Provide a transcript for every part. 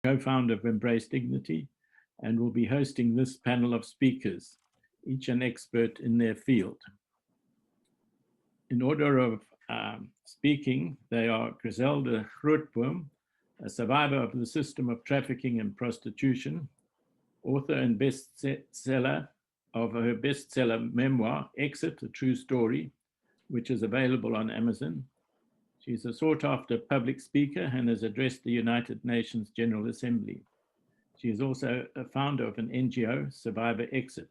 co-founder of Embrace Dignity, and will be hosting this panel of speakers, each an expert in their field. In order of speaking, they are Grizelda Grootboom, a survivor of the system of trafficking and prostitution, author and bestseller of her bestseller memoir, Exit, A True Story, which is available on Amazon. She's a sought-after public speaker and has addressed the United Nations General Assembly. She is also a founder of an NGO, Survivor Exit.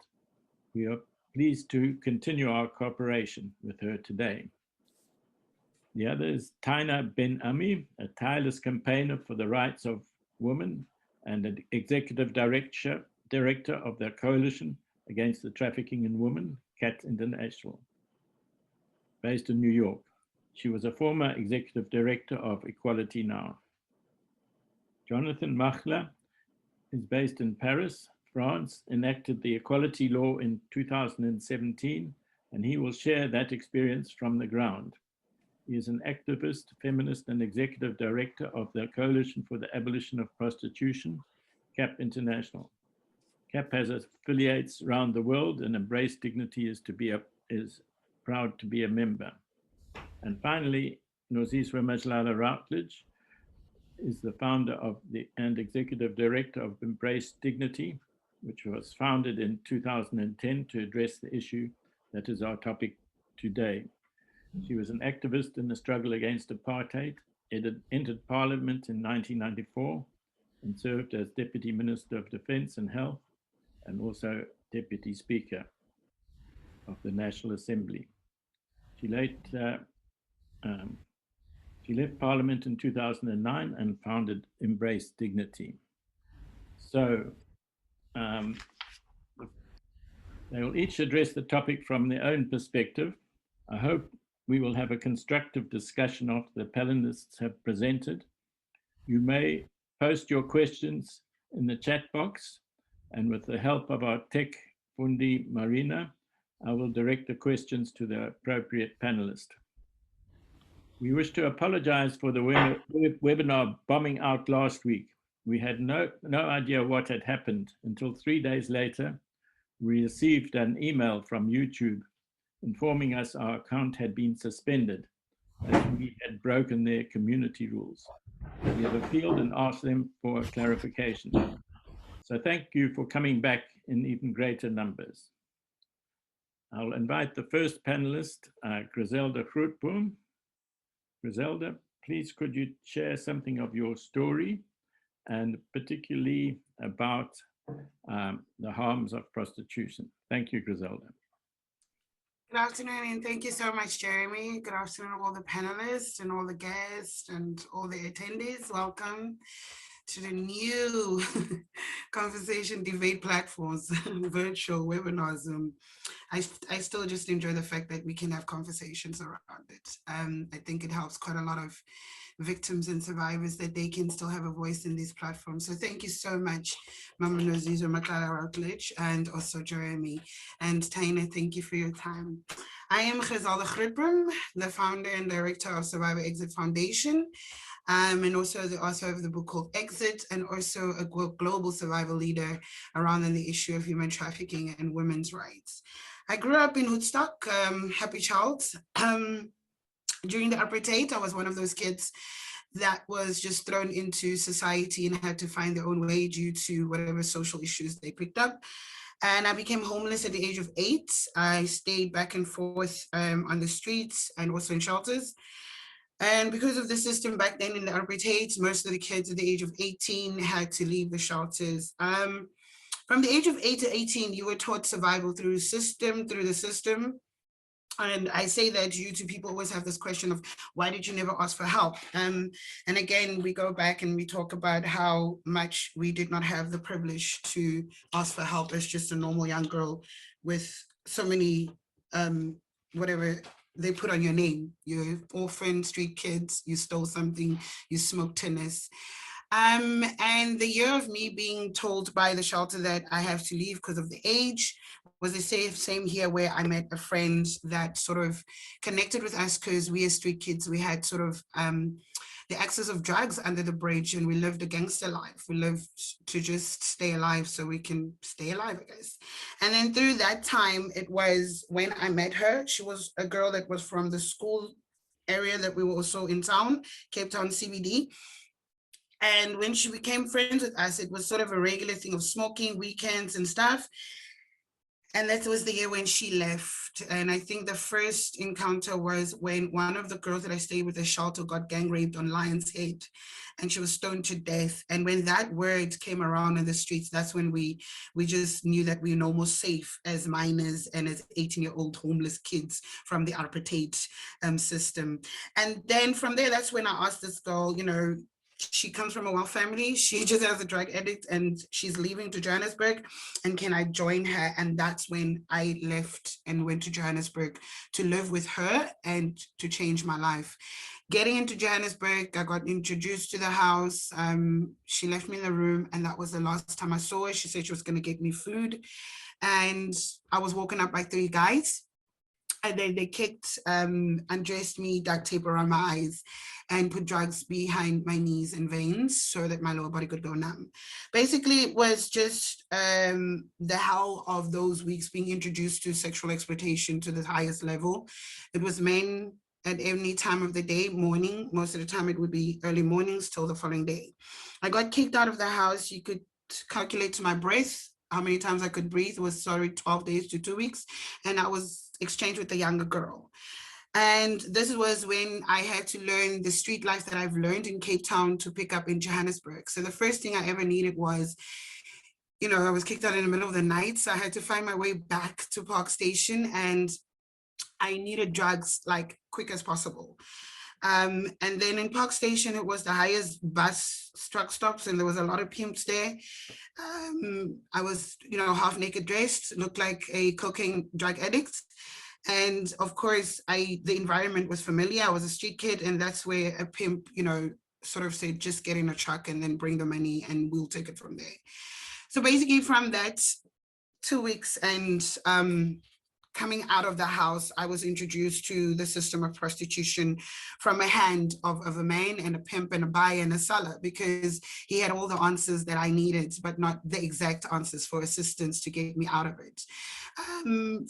We are pleased to continue our cooperation with her today. The other is Taina Bien-Aime, a tireless campaigner for the rights of women and an executive director of the Coalition Against the Trafficking in Women, CAT International, based in New York. She was a former executive director of Equality Now. Jonathan Machler is based in Paris, France, enacted the equality law in 2017, and he will share that experience from the ground. He is an activist, feminist, and executive director of the Coalition for the Abolition of Prostitution, CAP International. CAP has affiliates around the world, and Embrace Dignity is proud to be a member. And finally, Nozizwe Madlala-Routledge is the founder and executive director of Embrace Dignity, which was founded in 2010 to address the issue that is our topic today. She was an activist in the struggle against apartheid, entered parliament in 1994, and served as Deputy Minister of Defense and Health, and also Deputy Speaker of the National Assembly. She left Parliament in 2009 and founded Embrace Dignity. So they will each address the topic from their own perspective. I hope we will have a constructive discussion after the panelists have presented. You may post your questions in the chat box, and with the help of our tech fundi Marina, I will direct the questions to the appropriate panelist. We wish to apologize for the webinar bombing out last week. We had no idea what had happened until 3 days later. We received an email from YouTube informing us our account had been suspended as we had broken their community rules. We have appealed and asked them for clarification. So thank you for coming back in even greater numbers. I'll invite the first panelist, Grizelda Grootboom. Grizelda, please could you share something of your story and particularly about the harms of prostitution? Thank you, Grizelda. Good afternoon, and thank you so much, Jeremy. Good afternoon, all the panelists and all the guests and all the attendees. Welcome to the new conversation debate platforms, virtual webinars. I still just enjoy the fact that we can have conversations around it. I think it helps quite a lot of victims and survivors that they can still have a voice in these platforms. So thank you so much, Mama Nozizwe Madlala-Routledge, and also Jeremy. And Taina, thank you for your time. I am Grizelda Grootboom, the founder and director of Survivor Exit Foundation, and also the author of the book called Exit, and also a global survival leader around the issue of human trafficking and women's rights. I grew up in Woodstock, happy child. During the apartheid, I was one of those kids that was just thrown into society and had to find their own way due to whatever social issues they picked up. And I became homeless at the age of 8. I stayed back and forth on the streets and also in shelters. And because of the system back then in the apartheid, most of the kids at the age of 18 had to leave the shelters. From the age of 8 to 18, you were taught survival through the system. And I say that due to people always have this question of, why did you never ask for help? And again, we go back and we talk about how much we did not have the privilege to ask for help as just a normal young girl with so many, whatever they put on your name. You're orphan, street kids, you stole something, you smoked tennis. And the year of me being told by the shelter that I have to leave because of the age was the same here, where I met a friend that sort of connected with us because we as street kids, we had sort of the access of drugs under the bridge, and we lived a gangster life. We lived to just stay alive so we can stay alive, I guess. And then through that time, it was when I met her. She was a girl that was from the school area that we were also in town, Cape Town CBD. And when she became friends with us, it was sort of a regular thing of smoking weekends and stuff. And that was the year when she left. And I think the first encounter was when one of the girls that I stayed with at the shelter got gang raped on Lion's Head, and she was stoned to death. And when that word came around in the streets, that's when we just knew that we were no more safe as minors and as 18-year-old homeless kids from the apartheid system. And then from there, that's when I asked this girl, you know, she comes from a well family. She just has a drug addict and she's leaving to Johannesburg. And can I join her? And that's when I left and went to Johannesburg to live with her and to change my life. Getting into Johannesburg, I got introduced to the house. She left me in the room, and that was the last time I saw her. She said she was going to get me food. And I was woken up by 3 guys. And then they kicked, undressed me, duct tape around my eyes, and put drugs behind my knees and veins so that my lower body could go numb. Basically, it was just the hell of those weeks being introduced to sexual exploitation to the highest level. It was men at any time of the day, morning. Most of the time it would be early mornings till the following day. I got kicked out of the house. You could calculate to my breath how many times I could breathe. It was 12 days to 2 weeks. And I was exchanged with a younger girl. And this was when I had to learn the street life that I've learned in Cape Town to pick up in Johannesburg. So the first thing I ever needed was, you know, I was kicked out in the middle of the night. So I had to find my way back to Park Station, and I needed drugs like quick as possible. And then in Park Station, it was the highest bus truck stops, and there was a lot of pimps there. I was, you know, half naked dressed, looked like a cocaine drug addict. And of course, the environment was familiar. I was a street kid, and that's where a pimp, you know, sort of said, just get in a truck and then bring the money and we'll take it from there. So basically from that 2 weeks and coming out of the house, I was introduced to the system of prostitution from a hand of a man and a pimp and a buyer and a seller, because he had all the answers that I needed, but not the exact answers for assistance to get me out of it.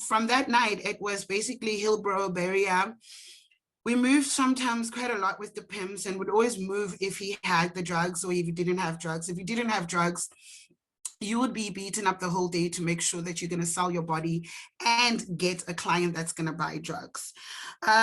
From that night, it was basically Hillbrow barrier. We moved sometimes quite a lot with the pimps, and would always move if he had the drugs or if he didn't have drugs. If he didn't have drugs, you would be beaten up the whole day to make sure that you're going to sell your body and get a client that's going to buy drugs.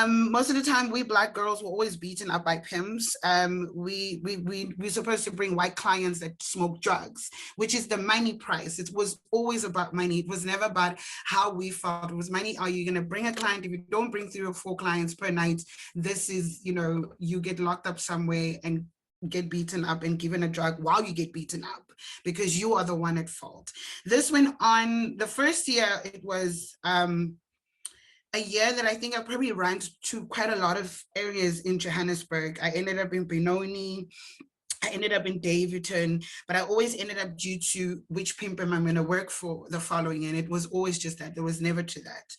Most of the time, we Black girls were always beaten up by pimps. We're supposed to bring white clients that smoke drugs, which is the money price. It was always about money. It was never about how we felt. It was money. Are you going to bring a client? If you don't bring 3 or 4 clients per night, this is, you know, you get locked up somewhere and get beaten up and given a drug while you get beaten up, because you are the one at fault. This went on. The first year, it was a year that I think I probably ran to quite a lot of areas in Johannesburg. I ended up in Benoni, I ended up in Davidton, but I always ended up due to which pimp am I going to work for the following, and it was always just that. There was never to that.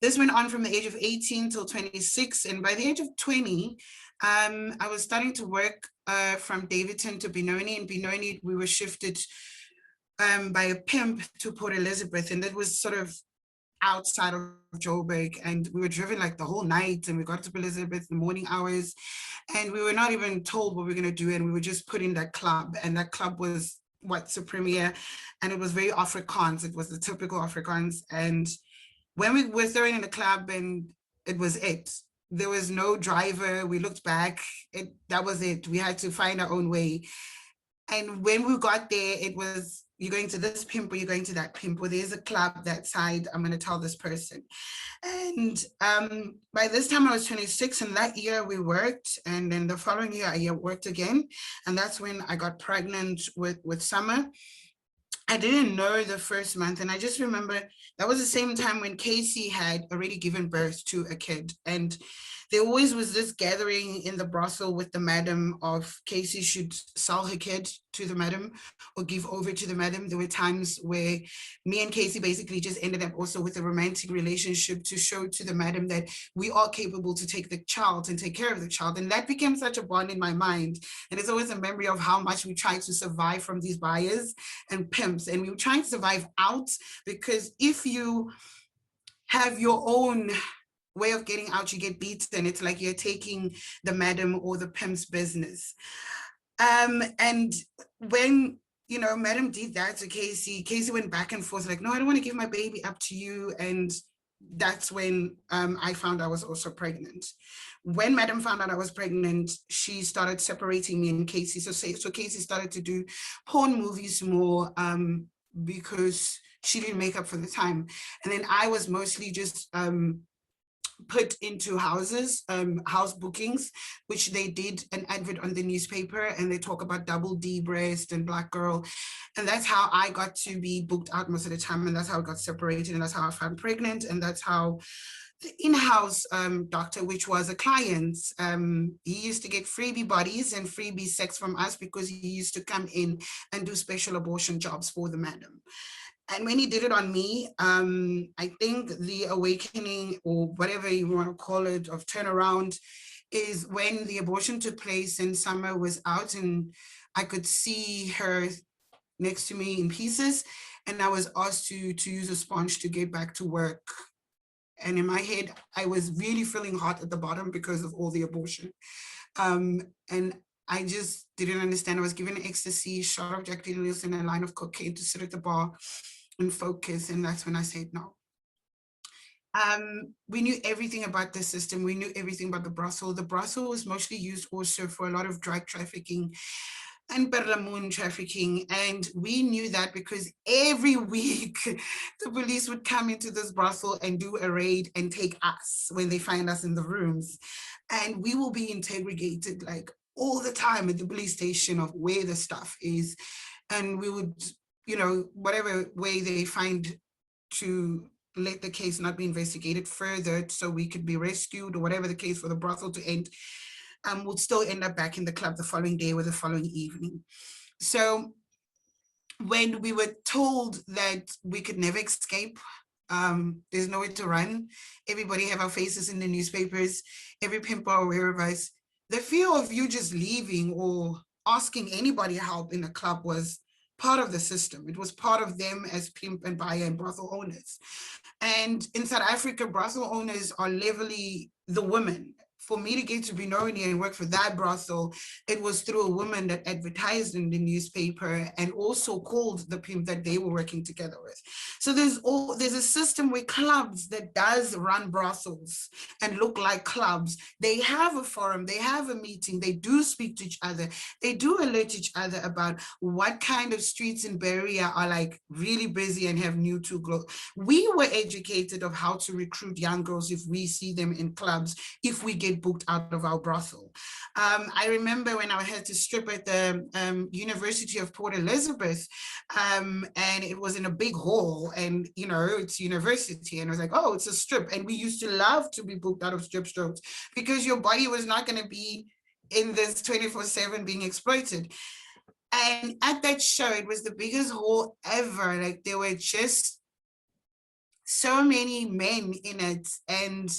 This went on from the age of 18 till 26, and by the age of 20, I was starting to work from Davidton to Benoni. In Benoni, we were shifted by a pimp to Port Elizabeth, and that was sort of outside of Joburg, and we were driven like the whole night, and we got to Port Elizabeth in the morning hours, and we were not even told what we were going to do, and we were just put in that club, and that club was what's a premiere, and it was very Afrikaans. It was the typical Afrikaans, and when we were thrown in the club, and it was it. There was no driver. We looked back. That was it. We had to find our own way. And when we got there, it was, you're going to this pimp or you're going to that pimp, or there's a club that side, I'm going to tell this person. And by this time I was 26, and that year we worked, and then the following year I worked again. And that's when I got pregnant with Summer. I didn't know the first month, and I just remember that was the same time when Casey had already given birth to a kid. And there always was this gathering in the brothel with the madam of Casey should sell her kid to the madam or give over to the madam. There were times where me and Casey basically just ended up also with a romantic relationship to show to the madam that we are capable to take the child and take care of the child. And that became such a bond in my mind. And it's always a memory of how much we tried to survive from these buyers and pimps. And we were trying to survive out, because if you have your own way of getting out, you get beaten. It's like you're taking the madam or the pimp's business. And when, you know, madam did that to Casey, Casey went back and forth like, no, I don't want to give my baby up to you. And that's when I found I was also pregnant. When madam found out I was pregnant, she started separating me and Casey. So Casey started to do porn movies more because she didn't make up for the time. And then I was mostly just put into houses, house bookings, which they did an advert on the newspaper, and they talk about double D breast and black girl. And that's how I got to be booked out most of the time. And that's how I got separated. And that's how I found pregnant. And that's how the in-house doctor, which was a client, he used to get freebie bodies and freebie sex from us because he used to come in and do special abortion jobs for the madam. And when he did it on me, I think the awakening, or whatever you want to call it, of turnaround, is when the abortion took place and Summer was out and I could see her next to me in pieces. And I was asked to use a sponge to get back to work. And in my head, I was really feeling hot at the bottom because of all the abortion. And I just didn't understand. I was given ecstasy, shot of Jack Daniels and a line of cocaine to sit at the bar and focus. And that's when I said no. We knew everything about the system. We knew everything about the brothel. The brothel was mostly used also for a lot of drug trafficking and perlamoon trafficking. And we knew that because every week the police would come into this brothel and do a raid and take us when they find us in the rooms. And we will be interrogated like all the time at the police station of where the stuff is. And we would, you know, whatever way they find to let the case not be investigated further so we could be rescued or whatever the case for the brothel to end, would still end up back in the club the following day or the following evening. So when we were told that we could never escape, there's nowhere to run, everybody have our faces in the newspapers, every pimp are aware of us, the fear of you just leaving or asking anybody help in a club was part of the system. It was part of them as pimp and buyer and brothel owners. And in South Africa, brothel owners are levelly the women. For me to get to Benoni and work for that brothel, it was through a woman that advertised in the newspaper and also called the pimp that they were working together with. So there's a system where clubs that does run brothels and look like clubs, they have a forum, they have a meeting, they do speak to each other, they do alert each other about what kind of streets in Berea are like really busy and have new to glow. We were educated of how to recruit young girls if we see them in clubs, if we get booked out of our brothel. I remember when I had to strip at the University of Port Elizabeth, and it was in a big hall, and you know, it's university, and I was like, oh, it's a strip. And we used to love to be booked out of strip strokes because your body was not going to be in this 24/7 being exploited. And at that show, it was the biggest hall ever. Like there were just so many men in it. And,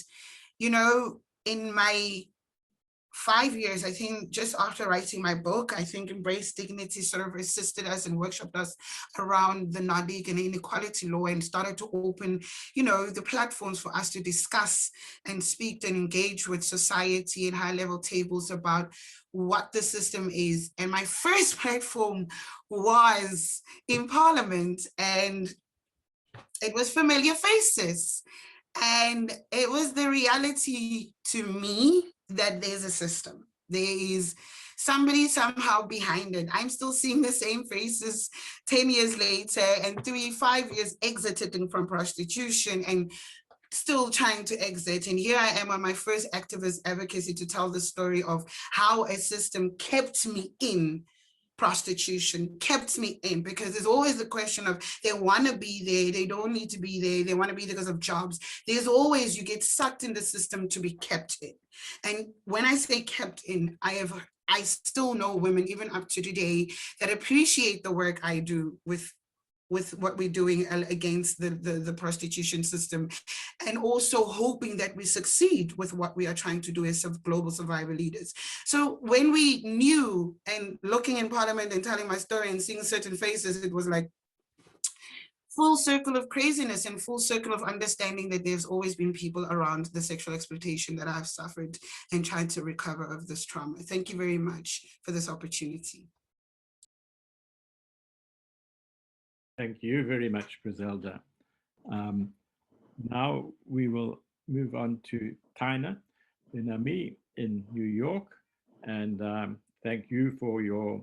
you know, in my 5 years, I think just after writing my book, I think Embrace Dignity sort of assisted us and workshopped us around the NADIC and inequality law and started to open, you know, the platforms for us to discuss and speak and engage with society and high-level tables about what the system is. And my first platform was in Parliament, and it was familiar faces. And it was the reality to me that there's a system. There is somebody somehow behind it. I'm still seeing the same faces 10 years later and 5 years exiting from prostitution and still trying to exit. And here I am on my first activist advocacy to tell the story of how a system kept me in prostitution kept me in, because there's always the question of they want to be there, they don't need to be there, they want to be there because of jobs. There's always, you get sucked in the system to be kept in. And when I say kept in, I still know women, even up to today, that appreciate the work I do with what we're doing against the prostitution system, and also hoping that we succeed with what we are trying to do as global survivor leaders. So when we knew, and looking in Parliament and telling my story and seeing certain faces, it was like full circle of craziness and full circle of understanding that there's always been people around the sexual exploitation that I've suffered and trying to recover of this trauma. Thank you very much for this opportunity. Thank you very much, Grizelda. Now we will move on to Taina Bien-Aime in New York. And thank you for your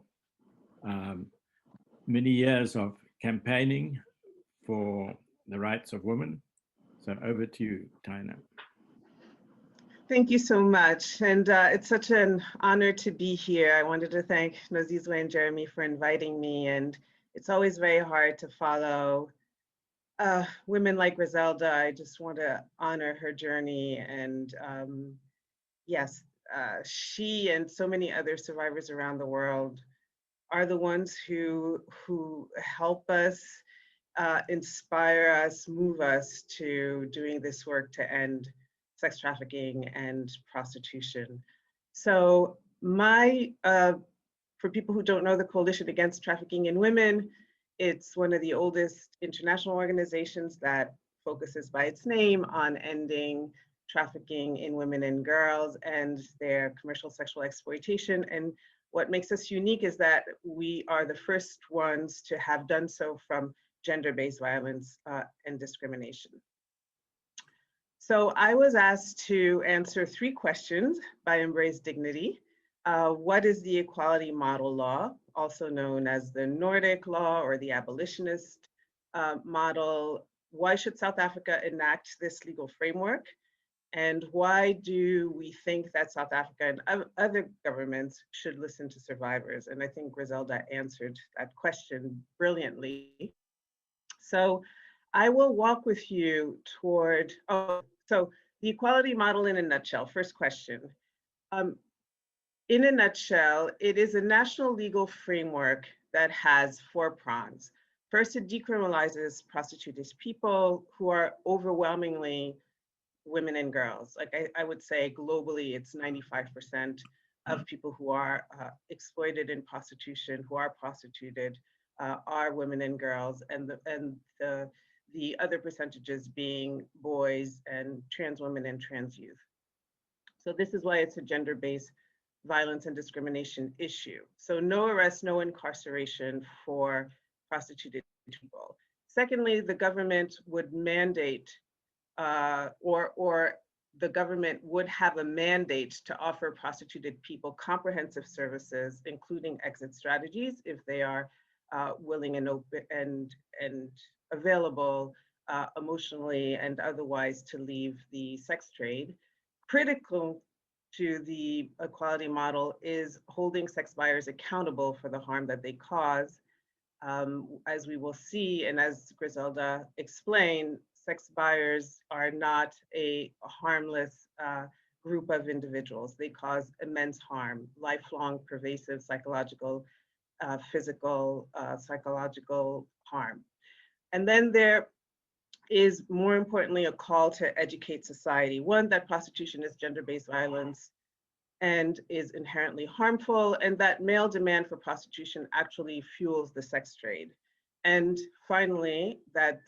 many years of campaigning for the rights of women. So over to you, Taina. Thank you so much. And it's such an honor to be here. I wanted to thank Nozizwe and Jeremy for inviting me. And it's always very hard to follow women like Grizelda. I just want to honor her journey. And yes, she and so many other survivors around the world are the ones who help us, inspire us, move us to doing this work to end sex trafficking and prostitution. So for people who don't know, the Coalition Against Trafficking in Women, it's one of the oldest international organizations that focuses by its name on ending trafficking in women and girls and their commercial sexual exploitation. And what makes us unique is that we are the first ones to have done so from gender-based violence and discrimination. So I was asked to answer 3 questions by Embrace Dignity. What is the equality model law, also known as the Nordic law or the abolitionist model? Why should South Africa enact this legal framework? And why do we think that South Africa and other governments should listen to survivors? And I think Grizelda answered that question brilliantly. So I will walk with you toward, so the equality model in a nutshell. First question. In a nutshell, it is a national legal framework that has 4 prongs. First, it decriminalizes prostituted people who are overwhelmingly women and girls. Like I would say globally, it's 95% of people who are exploited in prostitution, who are prostituted, are women and girls, and the other percentages being boys and trans women and trans youth. So this is why it's a gender-based violence and discrimination issue. So no arrest, no incarceration for prostituted people. Secondly, the government would mandate or the government would have a mandate to offer prostituted people comprehensive services, including exit strategies, if they are willing and open and available emotionally and otherwise to leave the sex trade. Critical to the equality model is holding sex buyers accountable for the harm that they cause. As we will see, and as Grizelda explained, sex buyers are not a harmless group of individuals. They cause immense harm, lifelong, pervasive, psychological, physical, psychological harm. And then there is, more importantly, a call to educate society. One, that prostitution is gender-based violence and is inherently harmful, and that male demand for prostitution actually fuels the sex trade. And finally, that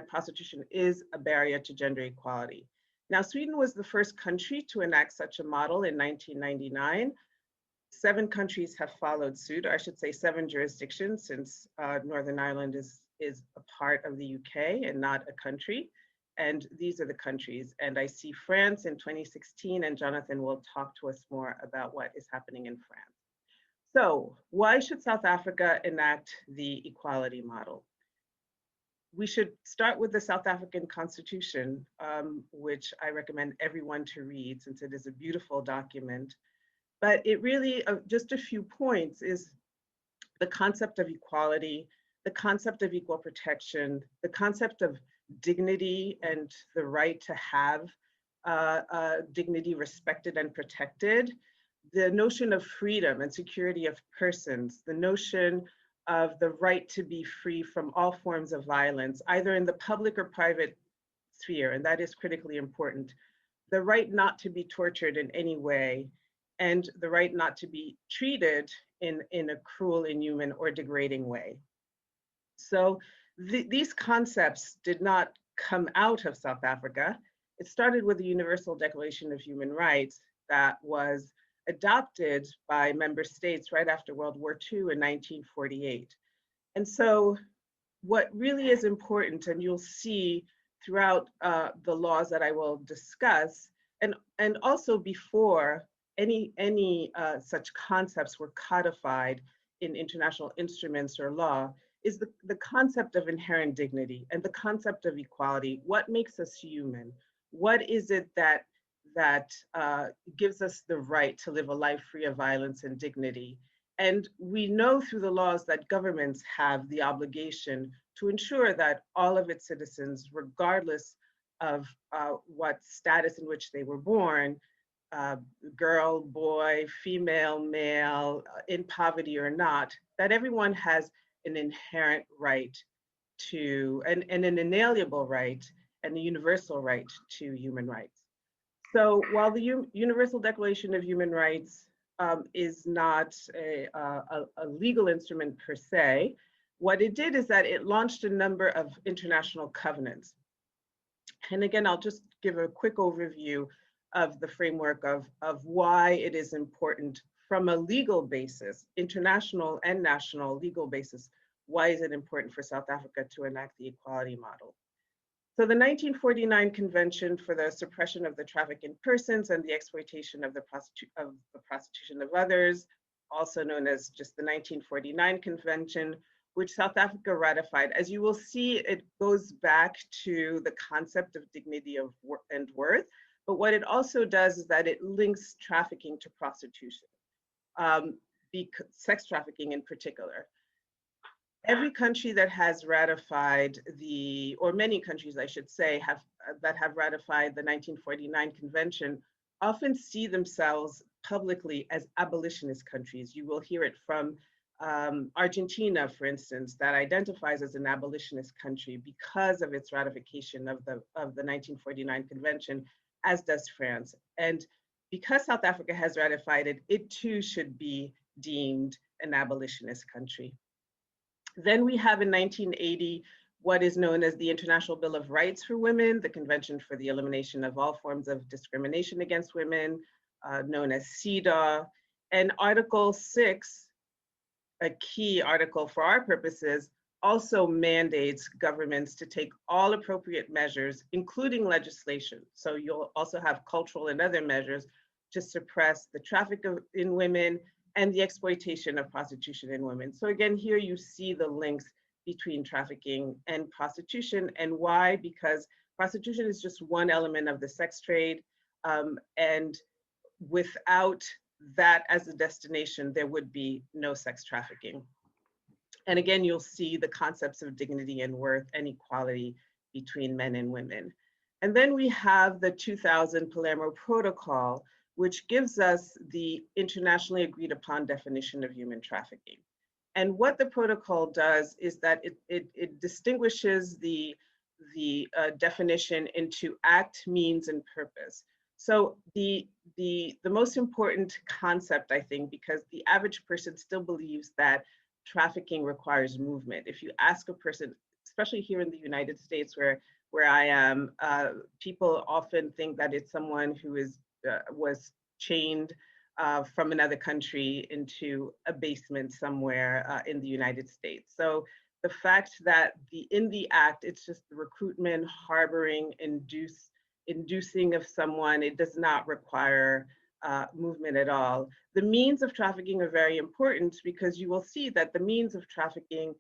prostitution is a barrier to gender equality. Now, Sweden was the first country to enact such a model in 1999. 7 countries have followed suit, or I should say 7 jurisdictions, since Northern Ireland is a part of the UK and not a country. And these are the countries. And I see France in 2016, and Jonathan will talk to us more about what is happening in France. So why should South Africa enact the equality model? We should start with the South African Constitution, which I recommend everyone to read since it is a beautiful document. But it really, just a few points, is the concept of equality, the concept of equal protection, the concept of dignity and the right to have dignity respected and protected, the notion of freedom and security of persons, the notion of the right to be free from all forms of violence, either in the public or private sphere, and that is critically important, the right not to be tortured in any way, and the right not to be treated in a cruel, inhuman, or degrading way. So these concepts did not come out of South Africa. It started with the Universal Declaration of Human Rights that was adopted by member states right after World War II in 1948. And so what really is important, and you'll see throughout the laws that I will discuss, and also before any such concepts were codified in international instruments or law, is the concept of inherent dignity and the concept of equality. What makes us human? What is it that gives us the right to live a life free of violence and dignity? And we know through the laws that governments have the obligation to ensure that all of its citizens, regardless of what status in which they were born, girl, boy, female, male, in poverty or not, that everyone has an inherent right to, and an inalienable right and a universal right to human rights. So while the Universal Declaration of Human Rights is not a legal instrument per se, what it did is that it launched a number of international covenants. And again, I'll just give a quick overview of the framework of why it is important from a legal basis, international and national legal basis. Why is it important for South Africa to enact the equality model? So the 1949 Convention for the Suppression of the Traffic in Persons and the Exploitation of the Prostitution of Others, also known as just the 1949 Convention, which South Africa ratified. As you will see, it goes back to the concept of dignity and worth, but what it also does is that it links trafficking to prostitution, sex trafficking in particular. Every country that has ratified or many countries, I should say, that have ratified the 1949 Convention often see themselves publicly as abolitionist countries. You will hear it from Argentina, for instance, that identifies as an abolitionist country because of its ratification of the 1949 Convention, as does France. And because South Africa has ratified it, it too should be deemed an abolitionist country. Then we have in 1980 what is known as the International Bill of Rights for Women, the Convention for the Elimination of All Forms of Discrimination Against Women, known as CEDAW. And Article 6, a key article for our purposes, also mandates governments to take all appropriate measures, including legislation. So you'll also have cultural and other measures to suppress the traffic in women and the exploitation of prostitution in women. So again, here you see the links between trafficking and prostitution. And why? Because prostitution is just one element of the sex trade. And without that as a destination, there would be no sex trafficking. And again, you'll see the concepts of dignity and worth and equality between men and women. And then we have the 2000 Palermo Protocol, which gives us the internationally agreed upon definition of human trafficking. And what the protocol does is that it distinguishes the definition into act, means, and purpose. So the most important concept, I think, because the average person still believes that trafficking requires movement. If you ask a person, especially here in the United States where I am, people often think that it's someone who was chained from another country into a basement somewhere in the United States. So the fact that in the act, it's just the recruitment, harboring, inducing of someone, it does not require movement at all. The means of trafficking are very important because you will see that the means of trafficking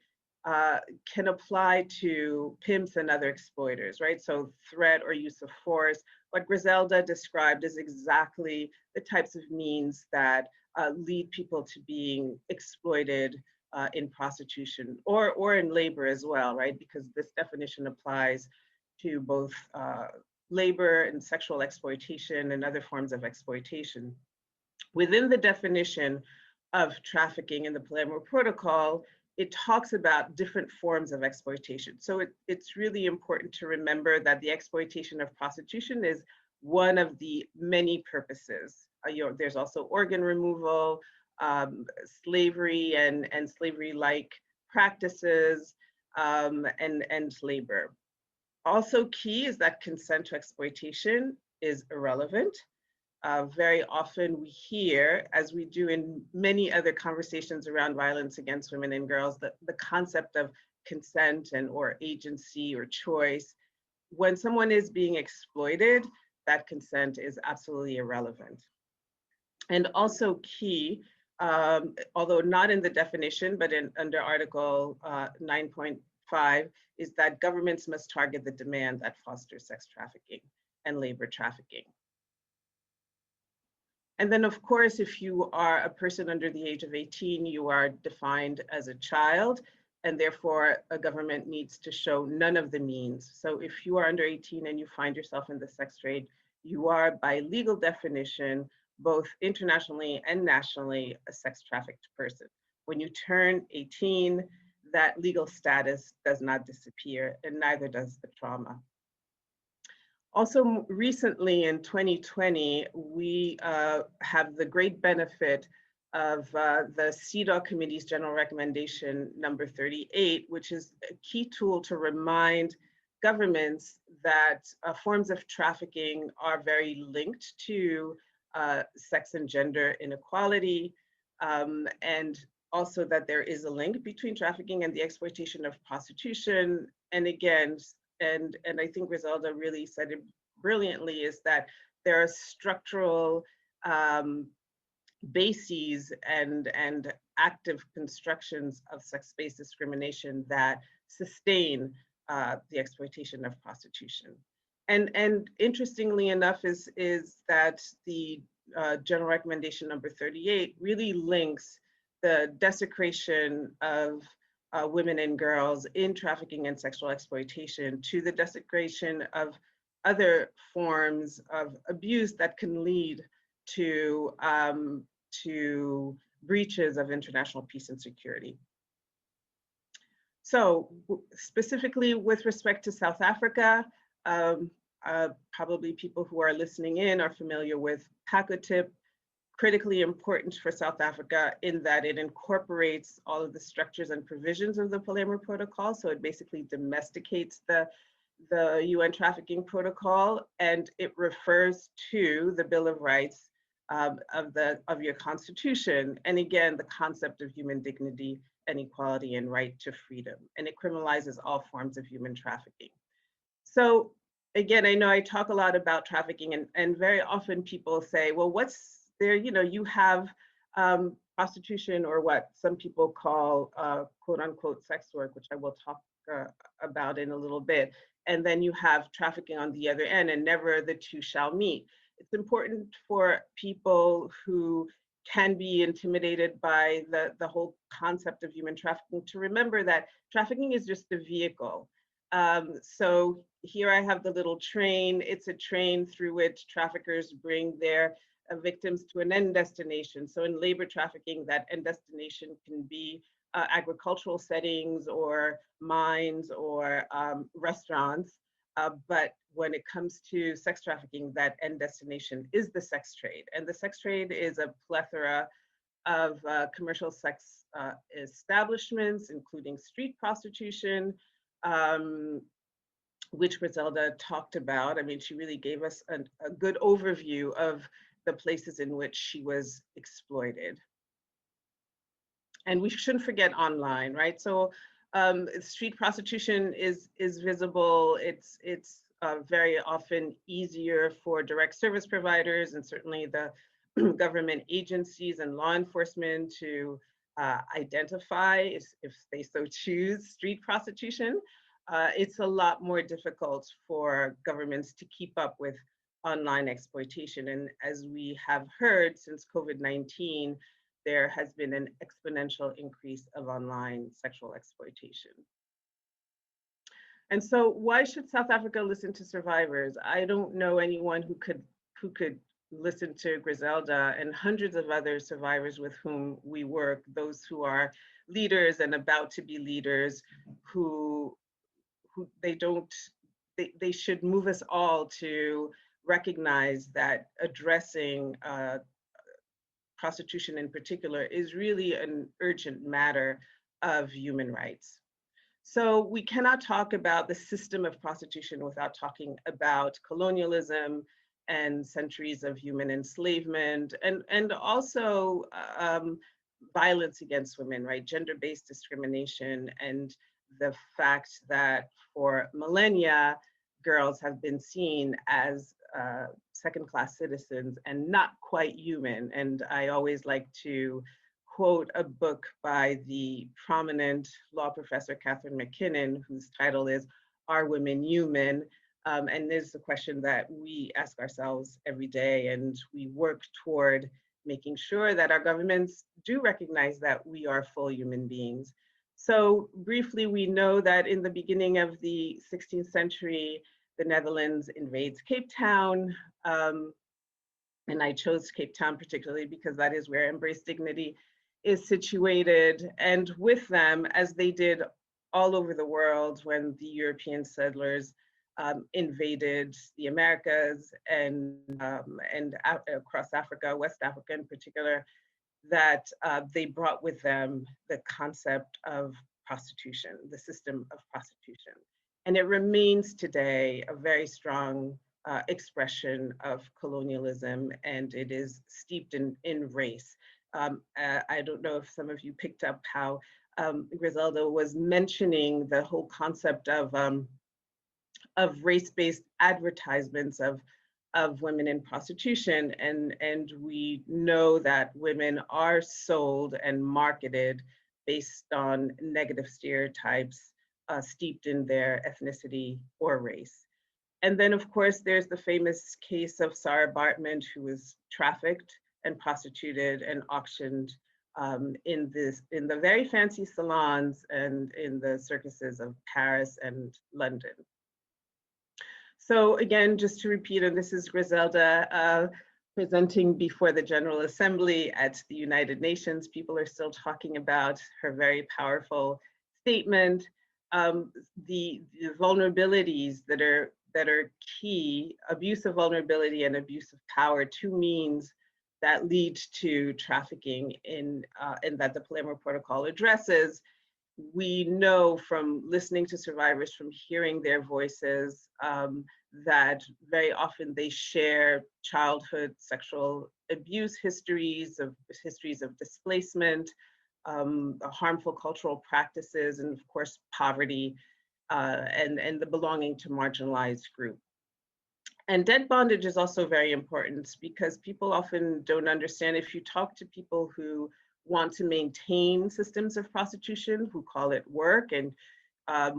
can apply to pimps and other exploiters, right? So threat or use of force. What Grizelda described is exactly the types of means that lead people to being exploited in prostitution or in labor as well, right? Because this definition applies to both labor and sexual exploitation and other forms of exploitation. Within the definition of trafficking in the Palermo Protocol, it talks about different forms of exploitation. So it's really important to remember that the exploitation of prostitution is one of the many purposes. There's also organ removal, slavery and slavery-like practices, and labor. Also key is that consent to exploitation is irrelevant. Very often we hear, as we do in many other conversations around violence against women and girls, that the concept of consent and or agency or choice. When someone is being exploited, that consent is absolutely irrelevant. And also key, although not in the definition, but under Article 9.5, is that governments must target the demand that fosters sex trafficking and labor trafficking. And then, of course, if you are a person under the age of 18, you are defined as a child, and therefore a government needs to show none of the means. So if you are under 18 and you find yourself in the sex trade, you are, by legal definition, both internationally and nationally, a sex trafficked person. When you turn 18, that legal status does not disappear, and neither does the trauma. Also, recently in 2020, we have the great benefit of the CEDAW Committee's General Recommendation number 38, which is a key tool to remind governments that forms of trafficking are very linked to sex and gender inequality, and also that there is a link between trafficking and the exploitation of prostitution. And again, and I think Grizelda really said it brilliantly, is that there are structural bases and active constructions of sex-based discrimination that sustain the exploitation of prostitution. And interestingly enough is that the General Recommendation number 38 really links the desecration of women and girls in trafficking and sexual exploitation to the desecration of other forms of abuse that can lead to breaches of international peace and security. So specifically with respect to South Africa, probably people who are listening in are familiar with PACOTIP, critically important for South Africa in that it incorporates all of the structures and provisions of the Palermo Protocol. So it basically domesticates the UN Trafficking Protocol, and it refers to the Bill of Rights of your Constitution. And again, the concept of human dignity and equality and right to freedom. And it criminalizes all forms of human trafficking. So again, I know I talk a lot about trafficking, and very often people say, well, what's there, you have prostitution, or what some people call quote unquote sex work, which I will talk about in a little bit. And then you have trafficking on the other end, and never the two shall meet. It's important for people who can be intimidated by the whole concept of human trafficking to remember that trafficking is just a vehicle. So here I have the little train. It's a train through which traffickers bring their victims to an end destination. So in labor trafficking, that end destination can be agricultural settings or mines or restaurants. But when it comes to sex trafficking, that end destination is the sex trade. And the sex trade is a plethora of commercial sex establishments, including street prostitution, which Grizelda talked about. I mean, she really gave us a good overview of the places in which she was exploited. And we shouldn't forget online, right? So street prostitution is visible. It's very often easier for direct service providers and certainly the government agencies and law enforcement to identify, if they so choose, street prostitution. It's a lot more difficult for governments to keep up with online exploitation. And as we have heard since COVID-19, there has been an exponential increase of online sexual exploitation. And so why should South Africa listen to survivors? I don't know anyone who could listen to Grizelda and hundreds of other survivors with whom we work, those who are leaders and about to be leaders, who they should move us all to recognize that addressing prostitution in particular is really an urgent matter of human rights. So we cannot talk about the system of prostitution without talking about colonialism and centuries of human enslavement, and also violence against women, right? Gender-based discrimination, and the fact that for millennia, girls have been seen as second-class citizens and not quite human. And I always like to quote a book by the prominent law professor, Catherine McKinnon, whose title is Are Women Human? And this is a question that we ask ourselves every day, and we work toward making sure that our governments do recognize that we are full human beings. So briefly, we know that in the beginning of the 16th century, the Netherlands invades Cape Town. And I chose Cape Town particularly because that is where Embrace Dignity is situated. And with them, as they did all over the world when the European settlers invaded the Americas and across Africa, West Africa in particular, that they brought with them the concept of prostitution, the system of prostitution. And it remains today a very strong expression of colonialism, and it is steeped in race. I don't know if some of you picked up how Grizelda was mentioning the whole concept of race-based advertisements of women in prostitution, and we know that women are sold and marketed based on negative stereotypes steeped in their ethnicity or race. And then, of course, there's the famous case of Sarah Baartman, who was trafficked and prostituted and auctioned in the very fancy salons and in the circuses of Paris and London. So again, just to repeat, and this is Grizelda presenting before the General Assembly at the United Nations. People are still talking about her very powerful statement. The vulnerabilities that are key, abuse of vulnerability and abuse of power, two means that lead to trafficking in that the Palermo Protocol addresses. We know from listening to survivors, from hearing their voices, that very often they share childhood sexual abuse histories of displacement, harmful cultural practices, and of course, poverty, and the belonging to marginalized group. And debt bondage is also very important because people often don't understand. If you talk to people who want to maintain systems of prostitution, who call it work, and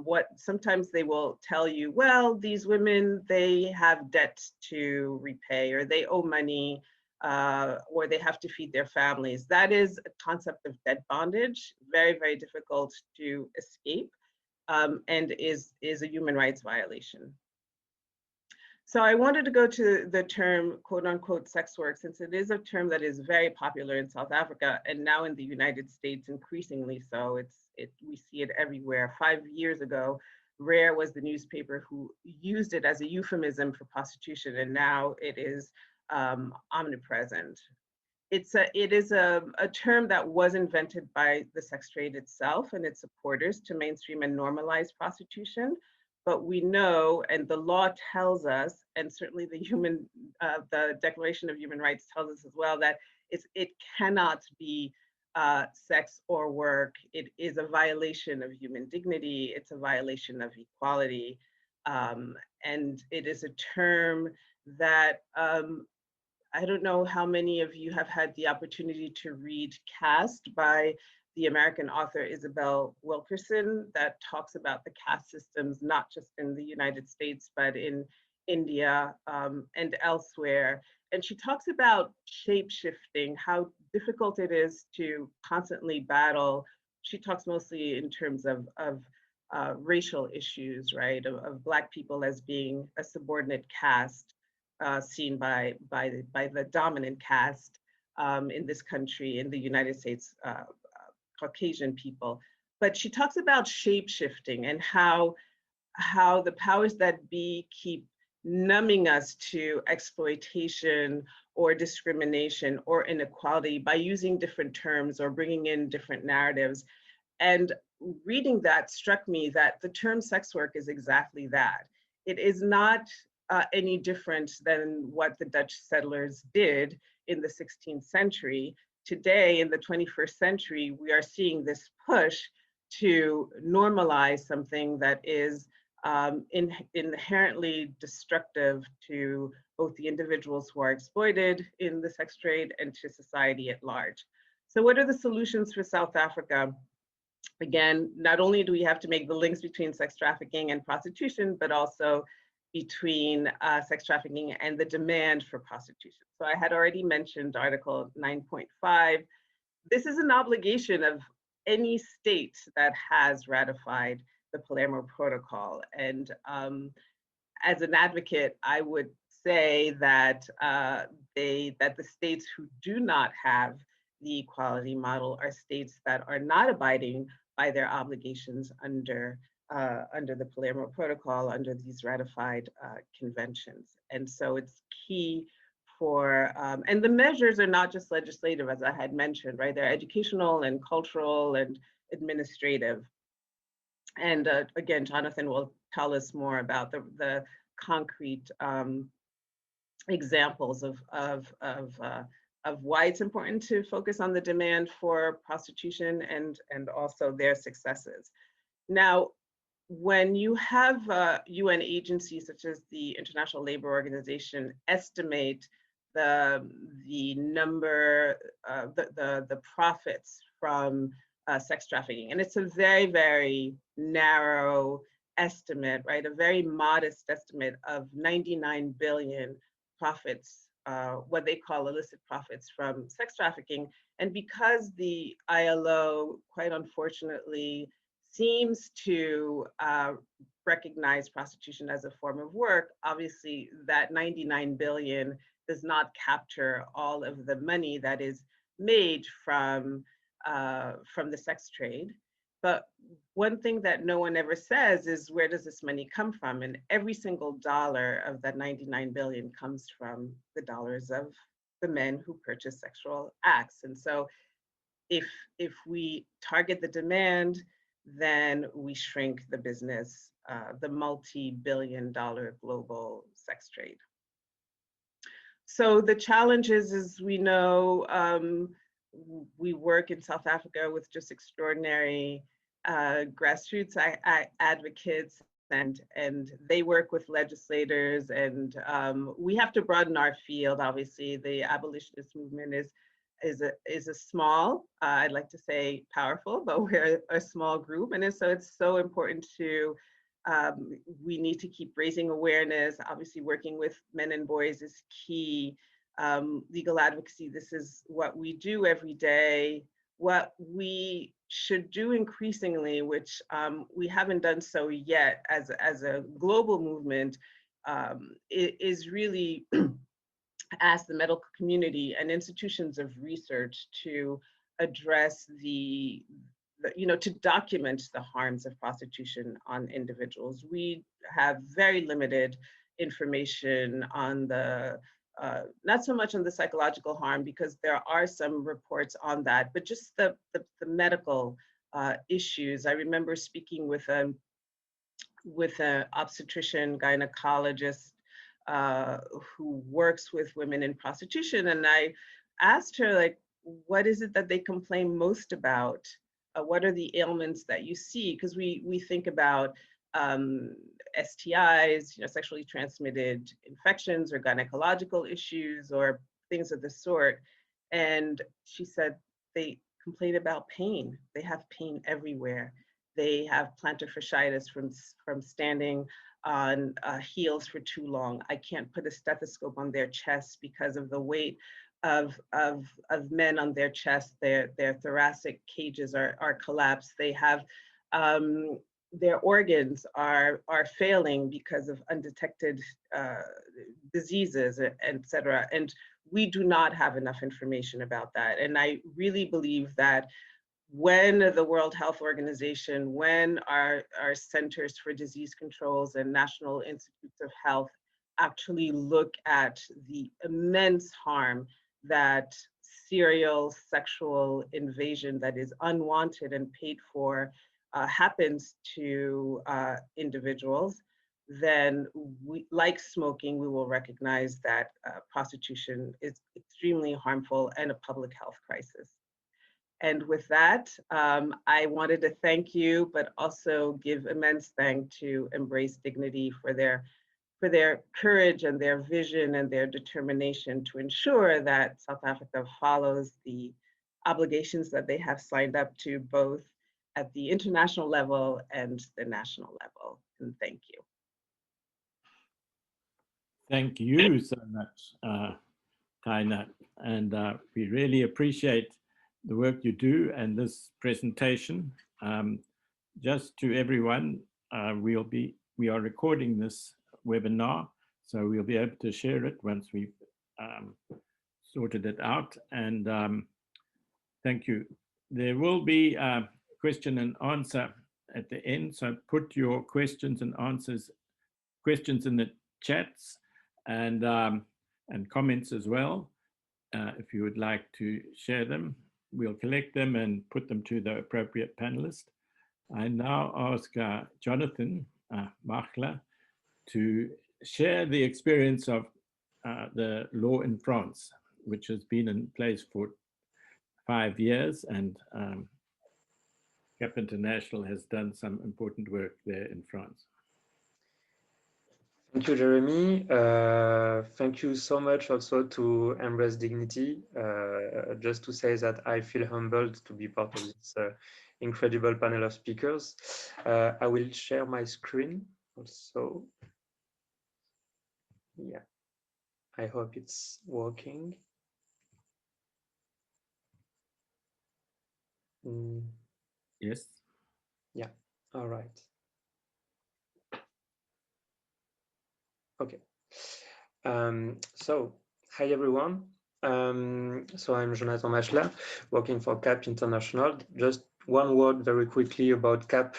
what sometimes they will tell you, well, these women, they have debt to repay, or they owe money, or they have to feed their families. That is a concept of debt bondage, very, very difficult to escape, and is a human rights violation. So I wanted to go to the term quote unquote sex work, since it is a term that is very popular in South Africa and now in the United States increasingly so. We see it everywhere. 5 years ago, Rare was the newspaper who used it as a euphemism for prostitution, and now it is omnipresent. It is a term that was invented by the sex trade itself and its supporters to mainstream and normalize prostitution. But we know, and the law tells us, and certainly the Declaration of Human Rights tells us as well, that it cannot be sex or work. It is a violation of human dignity. It's a violation of equality. And it is a term that I don't know how many of you have had the opportunity to read Caste by the American author Isabel Wilkerson, that talks about the caste systems, not just in the United States, but in India, and elsewhere. And she talks about shape shifting, how difficult it is to constantly battle. She talks mostly in terms of racial issues, right? Of Black people as being a subordinate caste, seen by the dominant caste in this country, in the United States, Caucasian people. But she talks about shape shifting and how the powers that be keep numbing us to exploitation or discrimination or inequality by using different terms or bringing in different narratives. And reading that struck me that the term sex work is exactly that. It is not any different than what the Dutch settlers did in the 16th century. Today, in the 21st century, we are seeing this push to normalize something that is inherently destructive to both the individuals who are exploited in the sex trade and to society at large. So what are the solutions for South Africa? Again, not only do we have to make the links between sex trafficking and prostitution, but also between sex trafficking and the demand for prostitution. So I had already mentioned Article 9.5. This is an obligation of any state that has ratified the Palermo Protocol. And as an advocate, I would say that that the states who do not have the equality model are states that are not abiding by their obligations under the Palermo Protocol, under these ratified conventions. And so it's key for, and the measures are not just legislative, as I had mentioned, right? They're educational and cultural and administrative. And again, Jonathan will tell us more about the concrete examples of why it's important to focus on the demand for prostitution and also their successes. Now, when you have UN agencies such as the International Labor Organization estimate the number, the profits from sex trafficking, and it's a very, very narrow estimate, right? A very modest estimate of 99 billion profits, what they call illicit profits from sex trafficking. And because the ILO, quite unfortunately, seems to recognize prostitution as a form of work, obviously that 99 billion does not capture all of the money that is made from the sex trade. But one thing that no one ever says is, where does this money come from? And every single dollar of that 99 billion comes from the dollars of the men who purchase sexual acts. And so if we target the demand, then we shrink the business, the multi-billion-dollar global sex trade. So the challenges, as we know, we work in South Africa with just extraordinary grassroots advocates, and they work with legislators, and we have to broaden our field. Obviously, the abolitionist movement is a small, I'd like to say powerful, but we're a small group, and so it's so important to, we need to keep raising awareness. Obviously, working with men and boys is key. Legal advocacy, this is what we do every day. What we should do increasingly, which we haven't done so yet as a global movement, is really ask the medical community and institutions of research to address to document the harms of prostitution on individuals. We have very limited information on the not so much on the psychological harm, because there are some reports on that, but just the medical issues. I remember speaking with an obstetrician gynecologist who works with women in prostitution, and I asked her, like, what is it that they complain most about? What are the ailments that you see? Because we think about STIs, sexually transmitted infections or gynecological issues or things of the sort. And she said they complain about pain. They have pain everywhere. they have plantar fasciitis from standing on heels for too long. I can't put a stethoscope on their chest because of the weight of men on their chest. Their thoracic cages are collapsed. They have their organs are failing because of undetected diseases, etc. And we do not have enough information about that. And I really believe that when the World Health Organization, when our Centers for Disease Controls and National Institutes of Health actually look at the immense harm that serial sexual invasion that is unwanted and paid for happens to individuals, then we, like smoking, we will recognize that prostitution is extremely harmful and a public health crisis. And with that, I wanted to thank you, but also give immense thanks to Embrace Dignity for their courage and their vision and their determination to ensure that South Africa follows the obligations that they have signed up to, both at the international level and the national level. And thank you. Thank you so much, Taina. And we really appreciate the work you do and this presentation. Just to everyone, we are recording this webinar, so we'll be able to share it once we've sorted it out. And thank you. There will be a question and answer at the end, so put your questions and answers, questions in the chats and comments as well. If you would like to share them, we'll collect them and put them to the appropriate panelist. I now ask Jonathan Machler to share the experience of the law in France, which has been in place for 5 years, and CAP International has done some important work there in France. Thank you, Jeremy. Thank you so much also to Embrace Dignity. Just to say that I feel humbled to be part of this incredible panel of speakers. I will share my screen also. Yeah, I hope it's working. Yes. Yeah, all right. Okay. So, hi everyone. So I'm Jonathan Machler, working for CAP International. Just one word very quickly about CAP,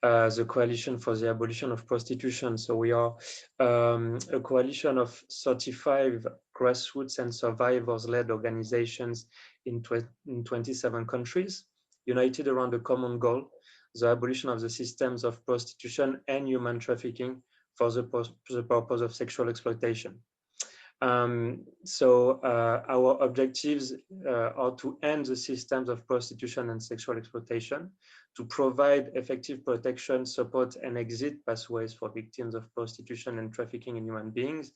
the Coalition for the Abolition of Prostitution. So we are a coalition of 35 grassroots and survivors-led organizations in 27 countries, united around a common goal, the abolition of the systems of prostitution and human trafficking for the purpose of sexual exploitation. Our objectives are to end the systems of prostitution and sexual exploitation, to provide effective protection, support, and exit pathways for victims of prostitution and trafficking in human beings,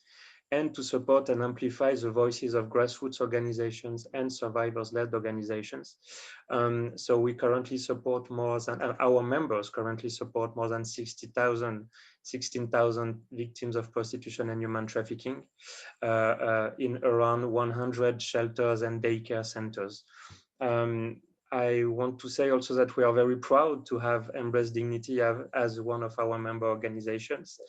and to support and amplify the voices of grassroots organizations and survivors-led organizations. So we currently support more than, our members currently support more than 16,000 victims of prostitution and human trafficking in around 100 shelters and daycare centers. I want to say also that we are very proud to have Embrace Dignity as one of our member organizations.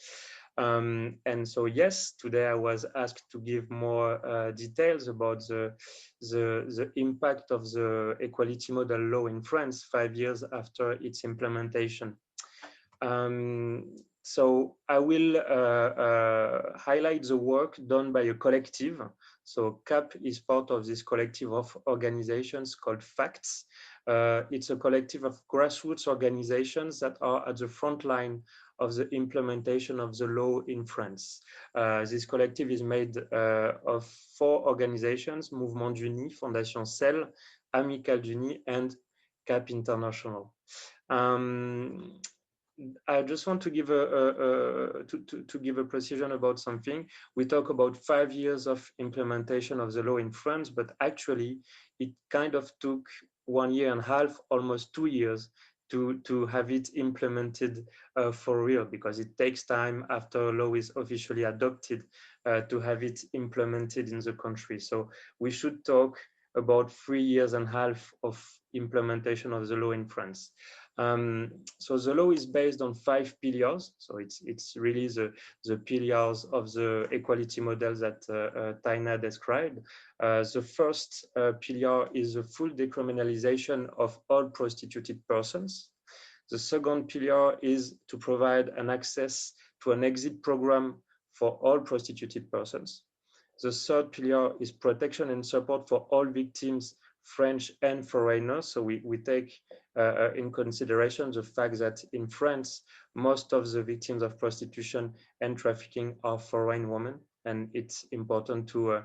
And so, yes, today I was asked to give more details about the impact of the equality model law in France 5 years after its implementation. So I will highlight the work done by a collective. So CAP is part of this collective of organizations called FACTS. It's a collective of grassroots organizations that are at the front line of the implementation of the law in France. This collective is made of 4 organizations: Mouvement d'Uni, Fondation Cell, Amicale d'Uni, and CAP International. I just want to give a precision about something. We talk about 5 years of implementation of the law in France, but actually it kind of took 1.5 years, almost 2 years, to have it implemented for real, because it takes time after a law is officially adopted to have it implemented in the country. So we should talk about 3.5 years of implementation of the law in France. So the law is based on 5 pillars. So it's really the pillars of the equality model that Taina described. The first pillar is the full decriminalization of all prostituted persons. The second pillar is to provide an access to an exit program for all prostituted persons. The third pillar is protection and support for all victims, French and foreigners. So we take in consideration the fact that in France, most of the victims of prostitution and trafficking are foreign women, and it's important to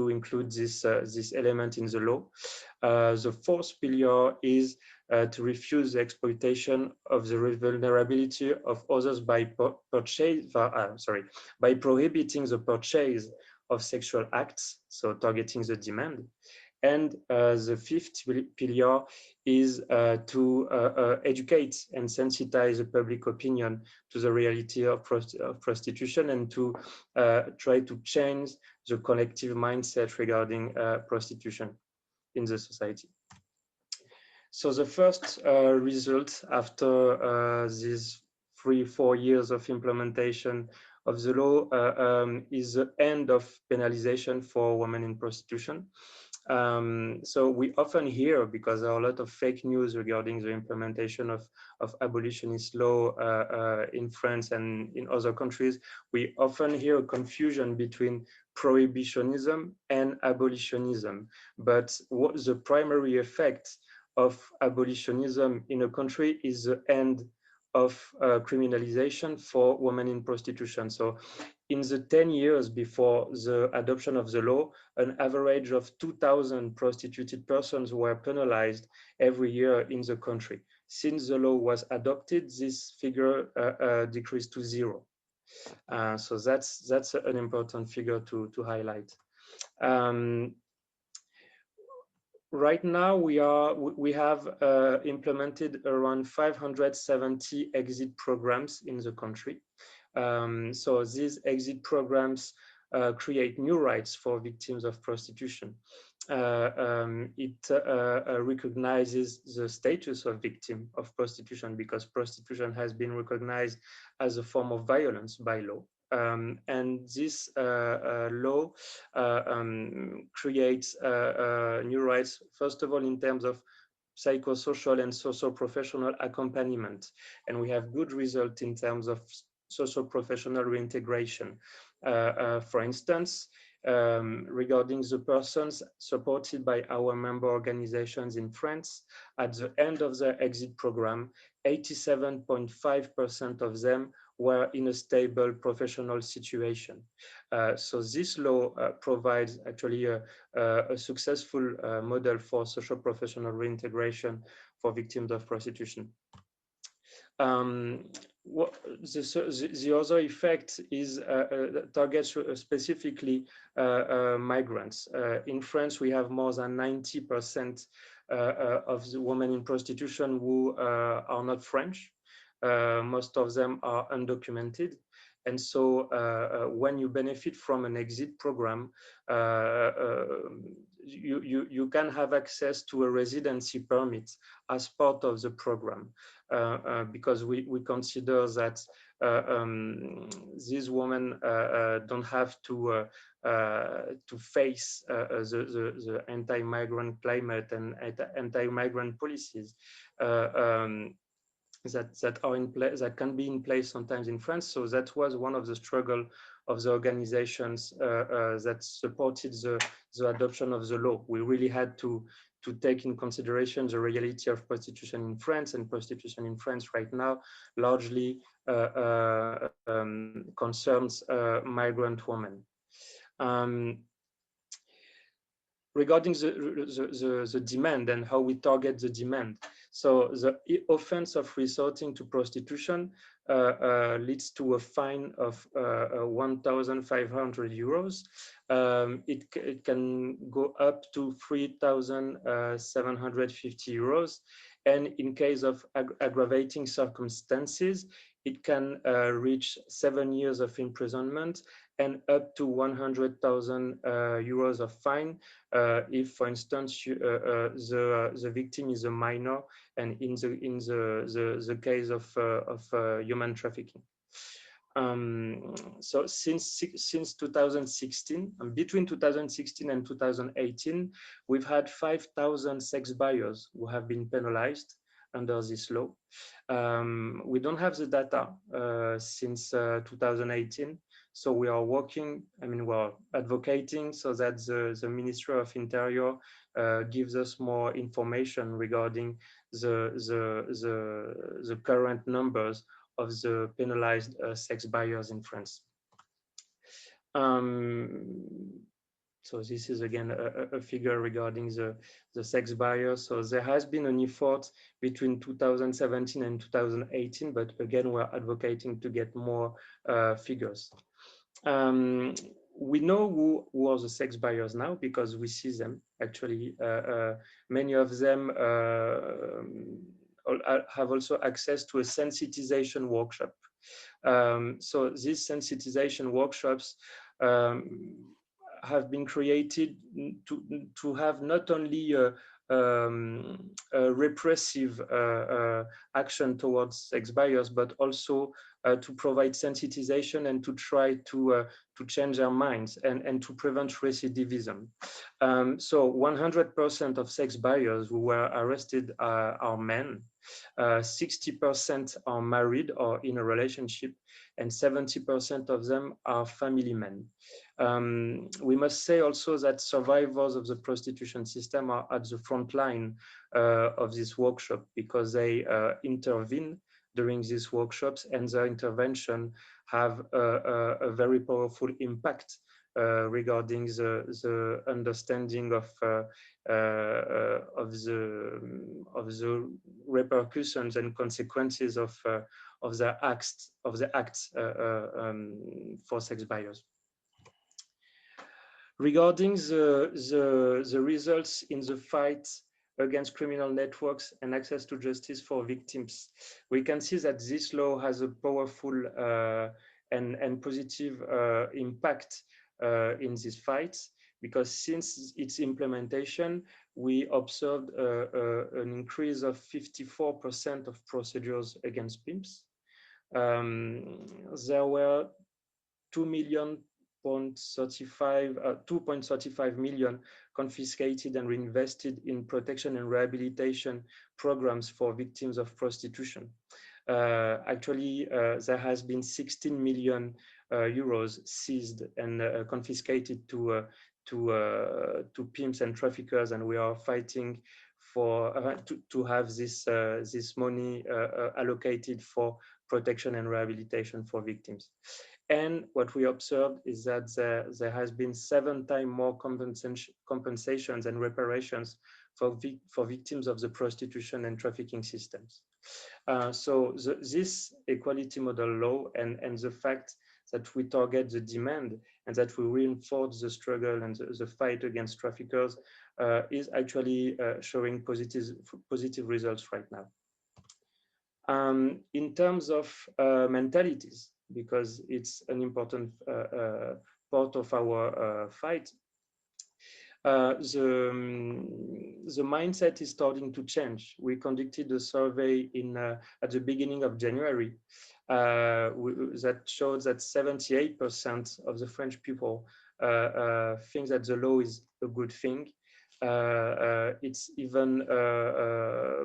include this element in the law. The fourth pillar is to refuse the exploitation of the vulnerability of others by by prohibiting the purchase of sexual acts, so targeting the demand. And the fifth pillar is to educate and sensitize the public opinion to the reality of prostitution, and to try to change the collective mindset regarding prostitution in the society. So the first result after these 3-4 years of implementation of the law is the end of penalization for women in prostitution. So we often hear, because there are a lot of fake news regarding the implementation of abolitionist law in France and in other countries, we often hear a confusion between prohibitionism and abolitionism. But what the primary effect of abolitionism in a country is the end of criminalization for women in prostitution. So in the 10 years before the adoption of the law, an average of 2,000 prostituted persons were penalized every year in the country. Since the law was adopted, this figure decreased to 0. So that's an important figure to highlight. Right now, we have implemented around 570 exit programs in the country. So these exit programs create new rights for victims of prostitution. It recognizes the status of victim of prostitution, because prostitution has been recognized as a form of violence by law. And this law creates new rights, first of all, in terms of psychosocial and socio-professional accompaniment. And we have good results in terms of socio-professional reintegration. For instance, regarding the persons supported by our member organizations in France, at the end of their exit program, 87.5% of them were in a stable professional situation. So this law provides actually a successful model for social professional reintegration for victims of prostitution. The other effect is targets specifically migrants. In France, we have more than 90% of the women in prostitution who are not French. Most of them are undocumented. And so when you benefit from an exit program, you can have access to a residency permit as part of the program, because we consider that these women don't have to face the anti-migrant climate and anti-migrant policies that are in place, that can be in place sometimes in France. So that was one of the struggle of the organizations that supported the adoption of the law. We really had to take in consideration the reality of prostitution in France, and prostitution in France right now largely concerns migrant women. Regarding the demand and how we target the demand. So the offense of resorting to prostitution leads to a fine of 1,500 euros. It can go up to 3,750 euros. And in case of aggravating circumstances, it can reach 7 years of imprisonment and up to 100,000 euros of fine if, for instance, the victim is a minor, and in the case of human trafficking. So since 2016, between 2016 and 2018, we've had 5,000 sex buyers who have been penalized under this law. We don't have the data since 2018, so we are working, we're advocating so that the Ministry of Interior gives us more information regarding the current numbers of the penalized sex buyers in France. So this is again a figure regarding the sex buyers. So there has been an effort between 2017 and 2018, but again, we're advocating to get more figures. We know who are the sex buyers now because we see them. Actually, many of them have also access to a sensitization workshop. So these sensitization workshops have been created to have not only a repressive action towards sex buyers, but also to provide sensitization and to try to change their minds and to prevent recidivism. So 100% of sex buyers who were arrested are men. 60% are married or in a relationship, and 70% of them are family men. We must say also that survivors of the prostitution system are at the front line of this workshop because they intervene during these workshops, and their intervention have a very powerful impact regarding the understanding of the repercussions and consequences of the acts for sex buyers. Regarding the results in the fight against criminal networks and access to justice for victims, we can see that this law has a powerful and positive impact in this fight, because since its implementation, we observed an increase of 54% of procedures against pimps. There were 2.35 million confiscated and reinvested in protection and rehabilitation programs for victims of prostitution. Actually, there has been 16 million euros seized and confiscated to pimps and traffickers, and we are fighting for to have this money allocated for protection and rehabilitation for victims. And what we observed is that there has been 7 times more compensations and reparations for victims of the prostitution and trafficking systems. So this equality model law and the fact that we target the demand and that we reinforce the struggle and the fight against traffickers is actually showing positive results right now. In terms of mentalities, because it's an important part of our fight, the mindset is starting to change. We conducted a survey at the beginning of January that showed that 78% of the French people think that the law is a good thing. It's even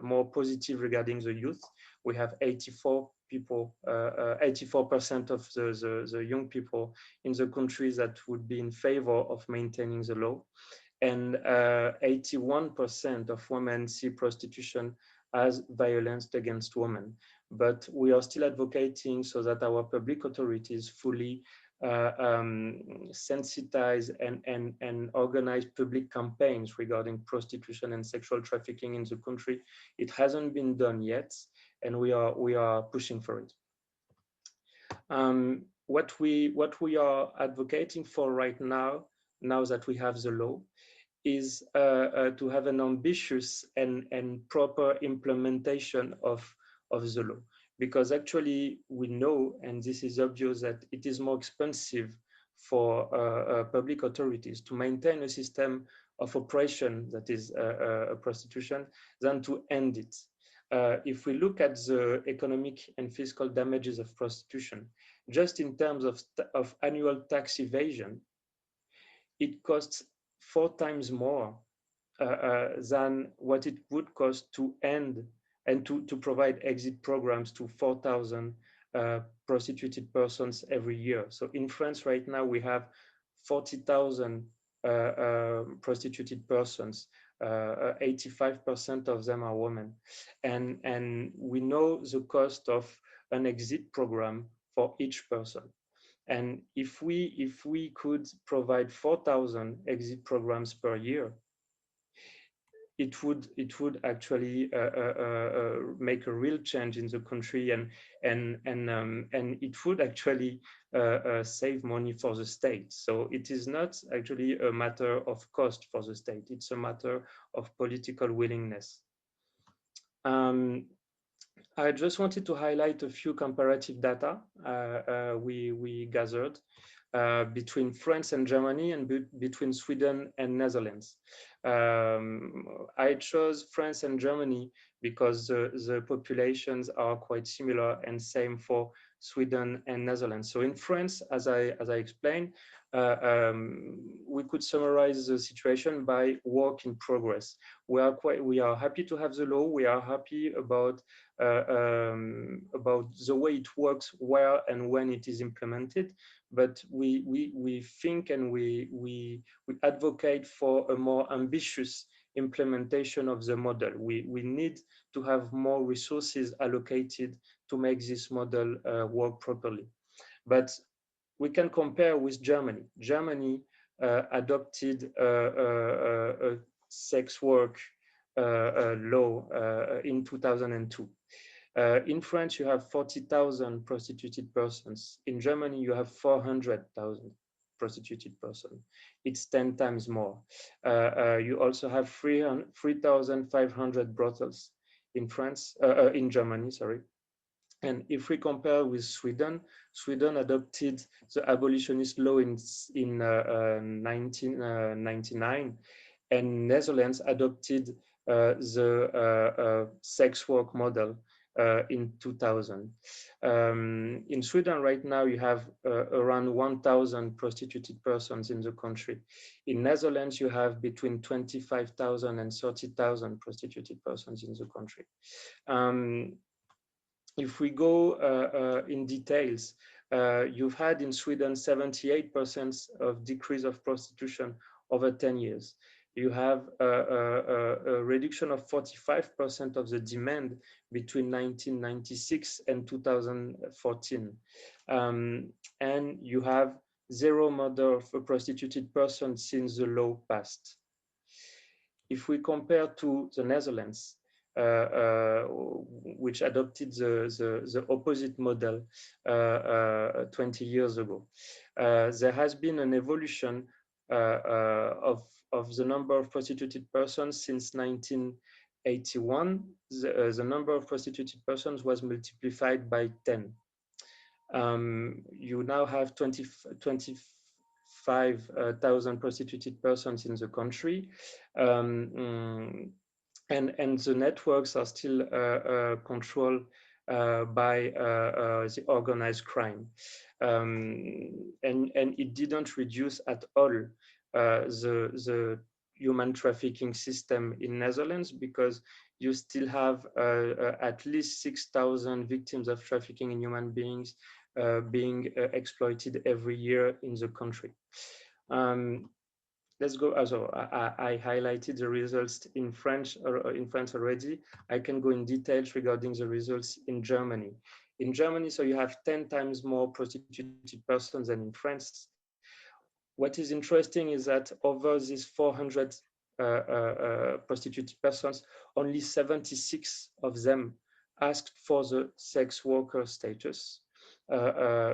more positive regarding the youth. We have 84% of the young people in the country that would be in favor of maintaining the law. And 81% of women see prostitution as violence against women. But we are still advocating so that our public authorities fully sensitize and organize public campaigns regarding prostitution and sexual trafficking in the country. It hasn't been done yet, and we are pushing for it. What we are advocating for right now that we have the law, is to have an ambitious and proper implementation of the law. Because actually we know, and this is obvious, that it is more expensive for public authorities to maintain a system of operation that is prostitution than to end it. If we look at the economic and fiscal damages of prostitution, just in terms of annual tax evasion, it costs 4 times more than what it would cost to end and to provide exit programs to 4,000 prostituted persons every year. So in France right now, we have 40,000 prostituted persons. 85% of them are women. And we know the cost of an exit program for each person. And if we could provide 4,000 exit programs per year, it would actually make a real change in the country, and it would actually save money for the state. So it is not actually a matter of cost for the state; it's a matter of political willingness. I just wanted to highlight a few comparative data we gathered between France and Germany and between Sweden and Netherlands. I chose France and Germany because the populations are quite similar, and same for Sweden and Netherlands. So in France, as I explained, we could summarize the situation by work in progress. We are happy to have the law. We are happy about the way it works, where and when it is implemented. But we think and we advocate for a more ambitious implementation of the model. We need to have more resources allocated to make this model work properly. But we can compare with Germany. Germany adopted a sex work law in 2002. In France, you have 40,000 prostituted persons. In Germany, you have 400,000 prostituted persons. It's 10 times more. You also have 3,500 brothels in France, in Germany, sorry. And if we compare with Sweden, Sweden adopted the abolitionist law in 1999, and Netherlands adopted the sex work model in 2000. In Sweden right now, you have around 1,000 prostituted persons in the country. In Netherlands, you have between 25,000 and 30,000 prostituted persons in the country. If we go in details, you've had in Sweden 78% of decrease of prostitution over 10 years. You have a reduction of 45% of the demand between 1996 and 2014. And you have 0 murder of a prostituted person since the law passed. If we compare to the Netherlands, which adopted the opposite model 20 years ago, there has been an evolution of the number of prostituted persons since 1981. The number of prostituted persons was multiplied by 10. You now have 25,000 prostituted persons in the country. And the networks are still controlled by the organized crime. And it didn't reduce at all the human trafficking system in Netherlands, because you still have at least 6,000 victims of trafficking in human beings being exploited every year in the country. Let's go. Also, I highlighted the results in France already. I can go in details regarding the results in Germany. In Germany, so you have 10 times more prostituted persons than in France. What is interesting is that over these 400 prostituted persons, only 76 of them asked for the sex worker status.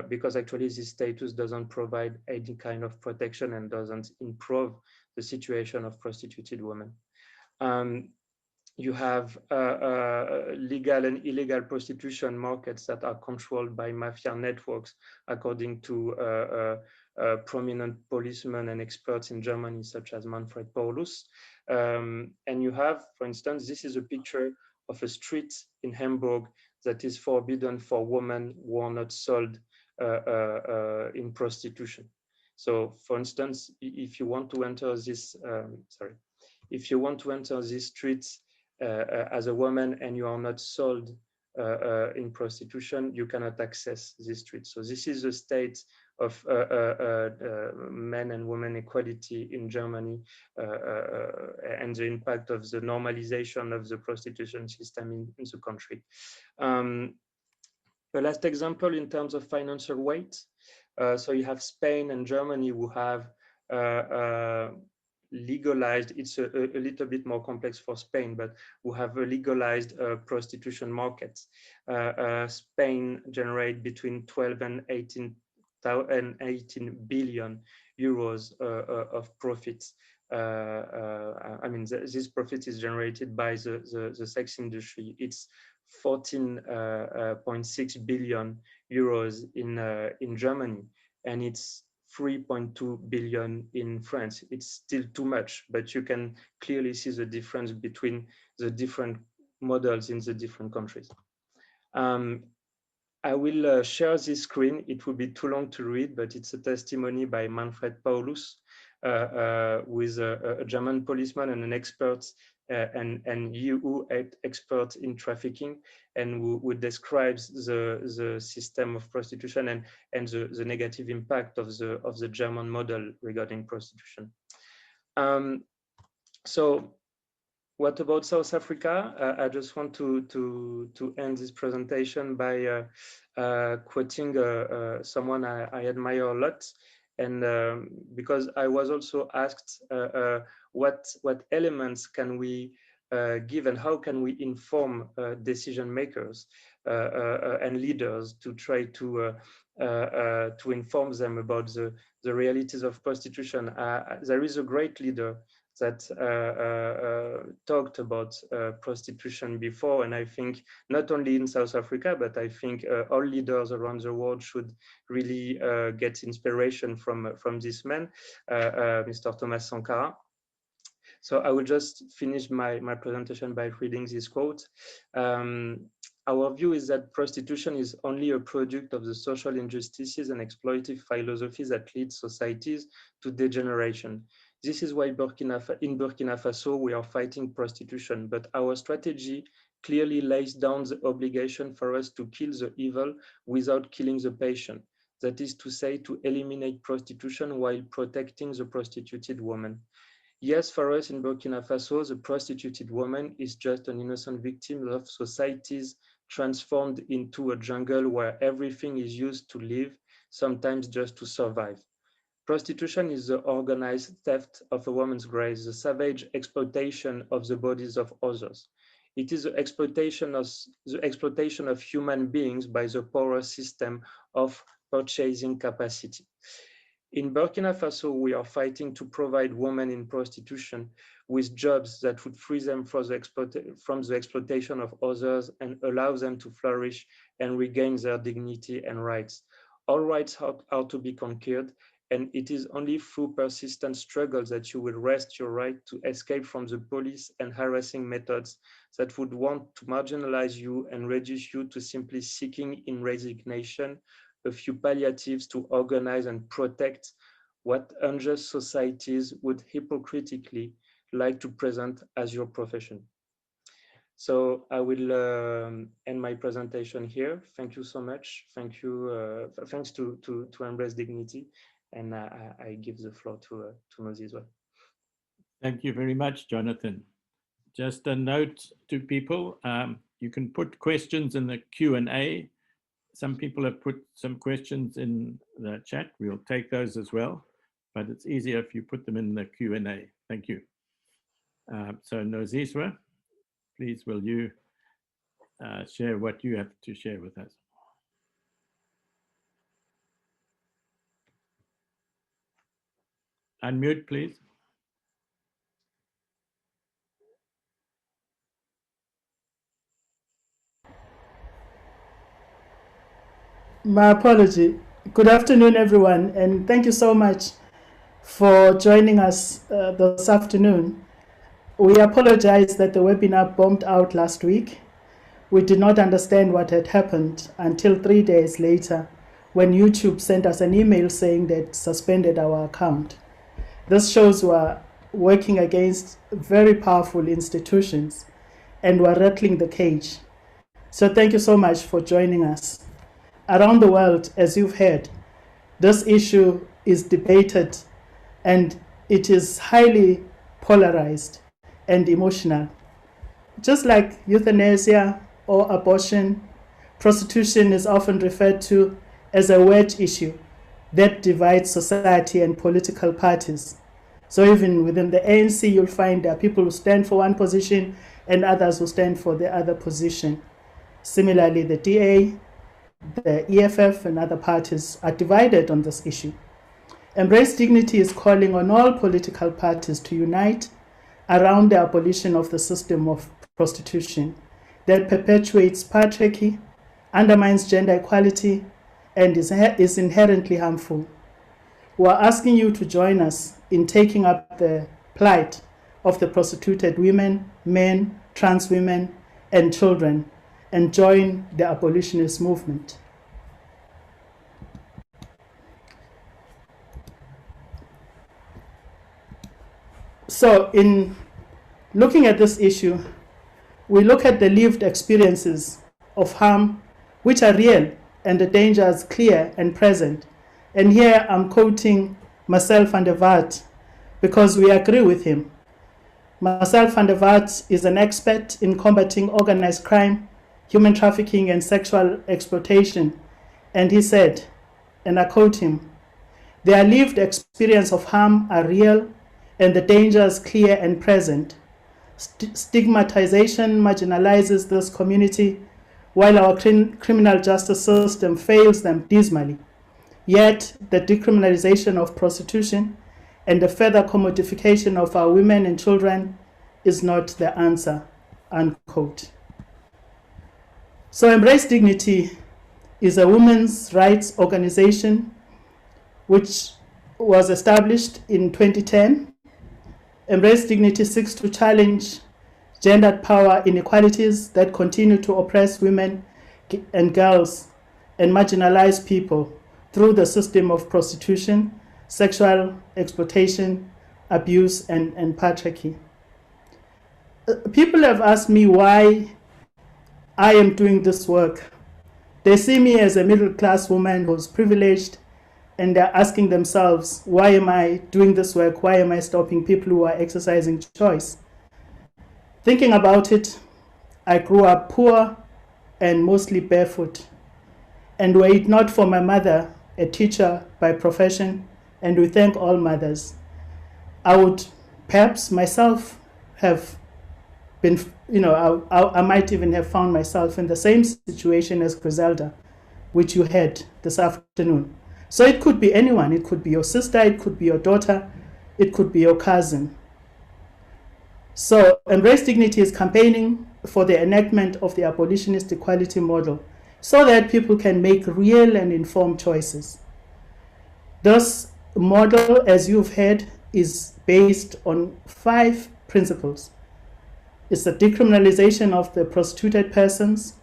Because actually this status doesn't provide any kind of protection and doesn't improve the situation of prostituted women. You have legal and illegal prostitution markets that are controlled by mafia networks, according to prominent policemen and experts in Germany, such as Manfred Paulus. And you have, for instance, this is a picture of a street in Hamburg that is forbidden for women who are not sold in prostitution. So, for instance, if you want to enter this, if you want to enter these streets as a woman and you are not sold in prostitution, you cannot access this street. So this is the state of men and women equality in Germany and the impact of the normalization of the prostitution system in the country. The last example in terms of financial weight. So you have Spain and Germany who have legalized, it's a little bit more complex for Spain, but who have a legalized prostitution markets. Spain generate between 12 and 18 billion euros of profits. I mean, this profit is generated by the sex industry. It's 14.6 billion euros in Germany, and it's 3.2 billion in France. It's still too much, but you can clearly see the difference between the different models in the different countries. I will share this screen. It will be too long to read, but it's a testimony by Manfred Paulus, who is a German policeman and an expert and EU expert in trafficking, and who describes the system of prostitution and the negative impact of the German model regarding prostitution. So what about South Africa? I just want to end this presentation by quoting someone I admire a lot, and because I was also asked what elements can we give and how can we inform decision makers and leaders to try to inform them about the realities of prostitution. There is a great leader that talked about prostitution before, and I think not only in South Africa, but I think all leaders around the world should really get inspiration from this man, Mr. Thomas Sankara. So I will just finish my presentation by reading this quote. Our view is that prostitution is only a product of the social injustices and exploitative philosophies that lead societies to degeneration. This is why in Burkina Faso we are fighting prostitution, but our strategy clearly lays down the obligation for us to kill the evil without killing the patient. That is to say, to eliminate prostitution while protecting the prostituted woman. Yes, for us in Burkina Faso, the prostituted woman is just an innocent victim of societies transformed into a jungle where everything is used to live, sometimes just to survive. Prostitution is the organized theft of a woman's grace, the savage exploitation of the bodies of others. It is the exploitation of human beings by the porous system of purchasing capacity. In Burkina Faso, we are fighting to provide women in prostitution with jobs that would free them from the exploitation of others and allow them to flourish and regain their dignity and rights. All rights are to be conquered, and it is only through persistent struggles that you will wrest your right to escape from the police and harassing methods that would want to marginalize you and reduce you to simply seeking in resignation a few palliatives to organize and protect what unjust societies would hypocritically like to present as your profession. So I will end my presentation here. Thank you so much. Thank you. Thanks to Embrace Dignity. And I give the floor to Nozizwe. Thank you very much, Jonathan. Just a note to people, you can put questions in the Q&A. Some people have put some questions in the chat. We'll take those as well, but it's easier if you put them in the Q&A. Thank you. So Nozizwe, please will you share what you have to share with us? Unmute, please. My apology. Good afternoon, everyone, and thank you so much for joining us this afternoon. We apologize that the webinar bombed out last week. We did not understand what had happened until 3 days later when YouTube sent us an email saying that suspended our account. This shows we're working against very powerful institutions and we're rattling the cage. So thank you so much for joining us. Around the world, as you've heard, this issue is debated and it is highly polarized and emotional. Just like euthanasia or abortion, prostitution is often referred to as a wedge issue that divides society and political parties. So even within the ANC, you'll find there are people who stand for one position and others who stand for the other position. Similarly, the DA, the EFF and other parties are divided on this issue. Embrace Dignity is calling on all political parties to unite around the abolition of the system of prostitution that perpetuates patriarchy, undermines gender equality, and is inherently harmful. We're asking you to join us in taking up the plight of the prostituted women, men, trans women, and children, and join the abolitionist movement. So in looking at this issue, we look at the lived experiences of harm, which are real, and the dangers clear and present. And here I'm quoting Marcel van der Vaart because we agree with him. Marcel van der Vaart is an expert in combating organized crime, human trafficking, and sexual exploitation. And he said, and I quote him, "Their lived experience of harm are real and the dangers clear and present. Stigmatization marginalizes this community while our criminal justice system fails them dismally. Yet the decriminalization of prostitution and the further commodification of our women and children is not the answer," unquote. So Embrace Dignity is a women's rights organization which was established in 2010. Embrace Dignity seeks to challenge gendered power inequalities that continue to oppress women and girls and marginalize people through the system of prostitution, sexual exploitation, abuse, and patriarchy. People have asked me why I am doing this work. They see me as a middle-class woman who's privileged, and they're asking themselves, why am I doing this work? Why am I stopping people who are exercising choice? Thinking about it, I grew up poor and mostly barefoot. And were it not for my mother, a teacher by profession, and we thank all mothers, I would perhaps myself have been, I might even have found myself in the same situation as Grizelda, which you had this afternoon. So it could be anyone. It could be your sister, it could be your daughter, it could be your cousin. So Embrace Dignity is campaigning for the enactment of the abolitionist equality model so that people can make real and informed choices. This model, as you've heard, is based on 5 principles. It's the decriminalization of the prostituted persons.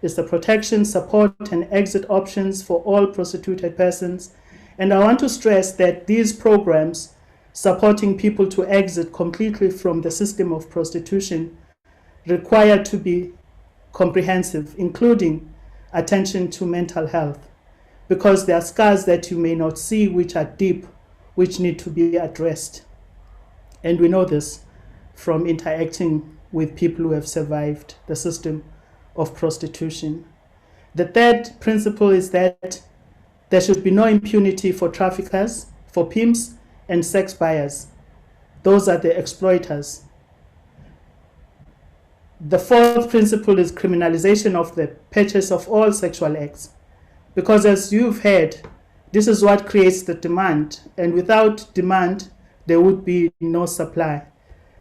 It's the protection, support, and exit options for all prostituted persons. And I want to stress that these programs supporting people to exit completely from the system of prostitution require to be comprehensive, including attention to mental health, because there are scars that you may not see which are deep, which need to be addressed. And we know this from interacting with people who have survived the system of prostitution. The third principle is that there should be no impunity for traffickers, for pimps, and sex buyers. Those are the exploiters. The fourth principle is criminalization of the purchase of all sexual acts. Because as you've heard, this is what creates the demand. And without demand, there would be no supply.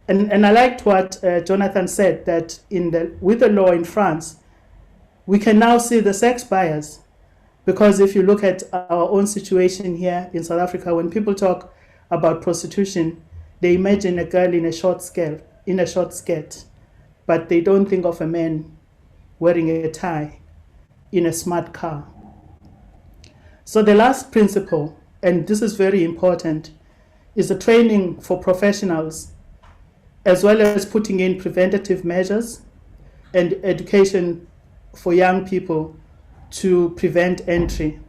And I liked what Jonathan said, that with the law in France, we can now see the sex buyers. Because if you look at our own situation here in South Africa, when people talk about prostitution, they imagine a girl in a short skirt, but they don't think of a man wearing a tie in a smart car. So the last principle, and this is very important, is the training for professionals, as well as putting in preventative measures and education for young people to prevent entry.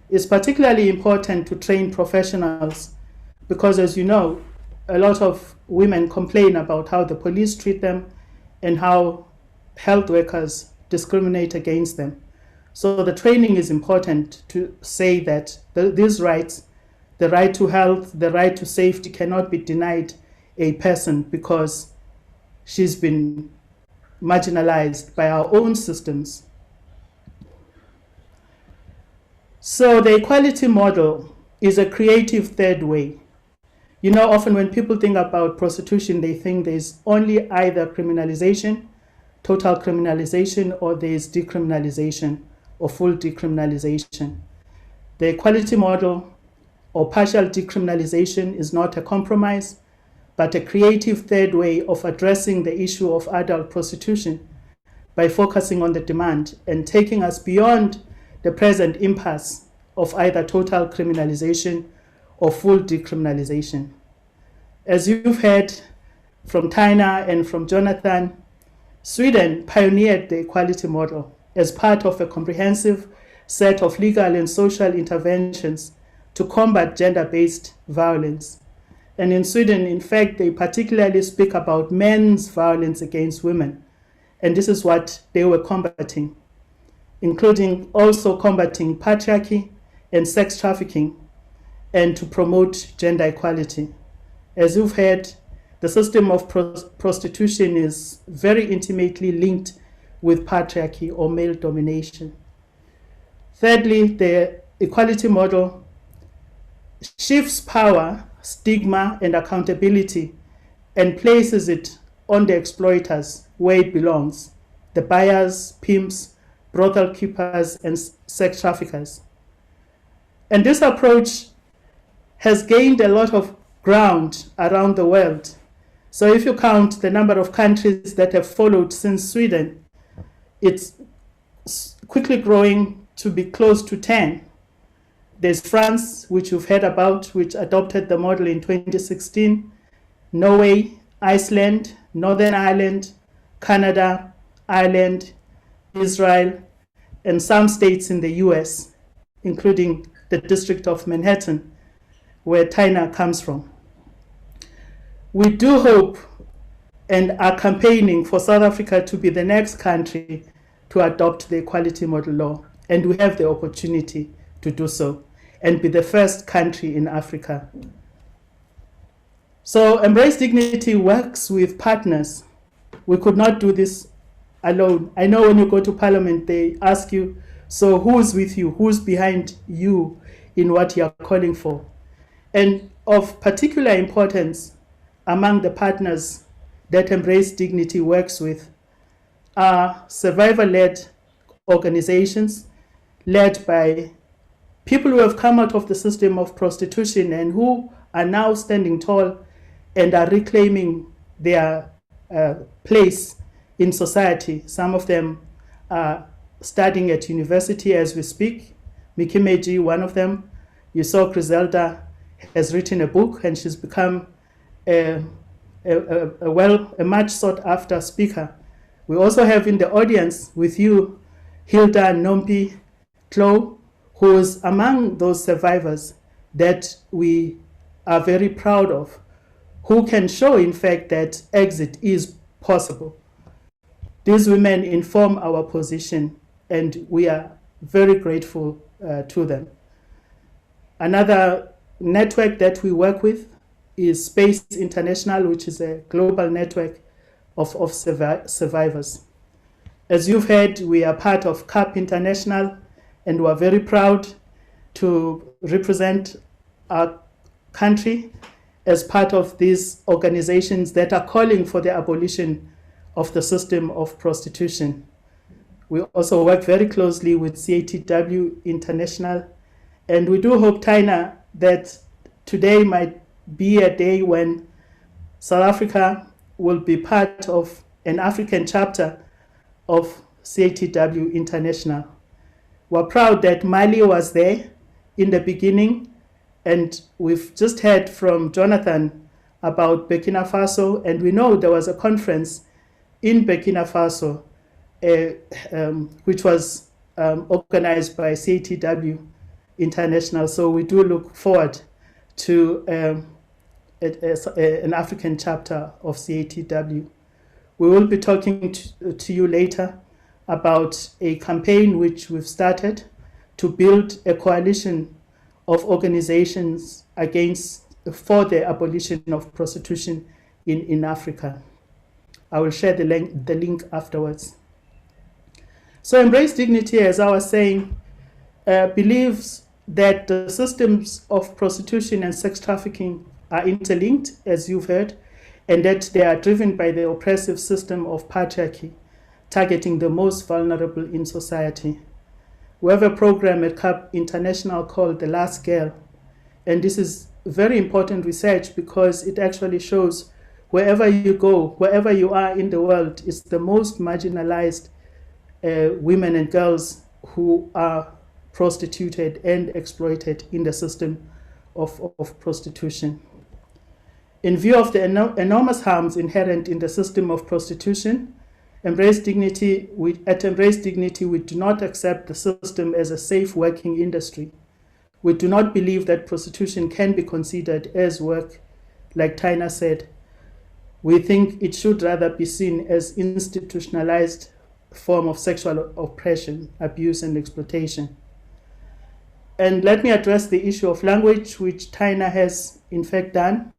It's particularly important to train professionals because, as you know, a lot of women complain about how the police treat them and how health workers discriminate against them. So the training is important to say that these rights, the right to health, the right to safety, cannot be denied a person because she's been marginalized by our own systems. So the equality model is a creative third way. You know, often when people think about prostitution, they think there's only either criminalization, total criminalization, or there's decriminalization or full decriminalization. The equality model or partial decriminalization is not a compromise, but a creative third way of addressing the issue of adult prostitution by focusing on the demand and taking us beyond the present impasse of either total criminalization or full decriminalization. As you've heard from Taina and from Jonathan, Sweden pioneered the equality model as part of a comprehensive set of legal and social interventions to combat gender-based violence. And in Sweden, in fact, they particularly speak about men's violence against women. And this is what they were combating, including also combating patriarchy and sex trafficking, and to promote gender equality. As you've heard, the system of prostitution is very intimately linked with patriarchy or male domination. Thirdly, the equality model shifts power, stigma, and accountability and places it on the exploiters where it belongs, the buyers, pimps, brothel keepers, and sex traffickers. And this approach has gained a lot of ground around the world. So if you count the number of countries that have followed since Sweden, it's quickly growing to be close to 10. There's France, which you've heard about, which adopted the model in 2016, Norway, Iceland, Northern Ireland, Canada, Ireland, Israel, and some states in the US, including the District of Manhattan, where Taina comes from. We do hope and are campaigning for South Africa to be the next country to adopt the equality model law, and we have the opportunity to do so and be the first country in Africa. So Embrace Dignity works with partners. We could not do this alone. I know when you go to Parliament, they ask you, so who's with you? Who's behind you in what you're calling for? And of particular importance among the partners that Embrace Dignity works with are survivor-led organizations led by people who have come out of the system of prostitution and who are now standing tall and are reclaiming their place in society. Some of them are studying at university as we speak. Miki Meji, one of them. You saw Grizelda has written a book and she's become a much sought after speaker. We also have in the audience with you Hilda Nompi Klo, who is among those survivors that we are very proud of, who can show in fact that exit is possible. These women inform our position and we are very grateful to them. Another network that we work with is Space International, which is a global network of survivors. As you've heard, we are part of CAP International, and we are very proud to represent our country as part of these organizations that are calling for the abolition of the system of prostitution. We also work very closely with CATW International. And we do hope, Taina, that today might be a day when South Africa will be part of an African chapter of CATW International. We're proud that Mali was there in the beginning, and we've just heard from Jonathan about Burkina Faso, and we know there was a conference in Burkina Faso which was organized by CATW International. So we do look forward to an African chapter of CATW. We will be talking to you later about a campaign which we've started to build a coalition of organizations for the abolition of prostitution in Africa. I will share the link afterwards. So Embrace Dignity, as I was saying, believes that the systems of prostitution and sex trafficking are interlinked, as you've heard, and that they are driven by the oppressive system of patriarchy, targeting the most vulnerable in society. We have a program at CAP International called The Last Girl, and this is very important research because it actually shows wherever you go, wherever you are in the world, it's the most marginalized women and girls who are prostituted and exploited in the system of prostitution. In view of the enormous harms inherent in the system of prostitution, at Embrace Dignity, we do not accept the system as a safe working industry. We do not believe that prostitution can be considered as work, like Taina said. We think it should rather be seen as institutionalized form of sexual oppression, abuse, and exploitation. And let me address the issue of language, which Taina has in fact done.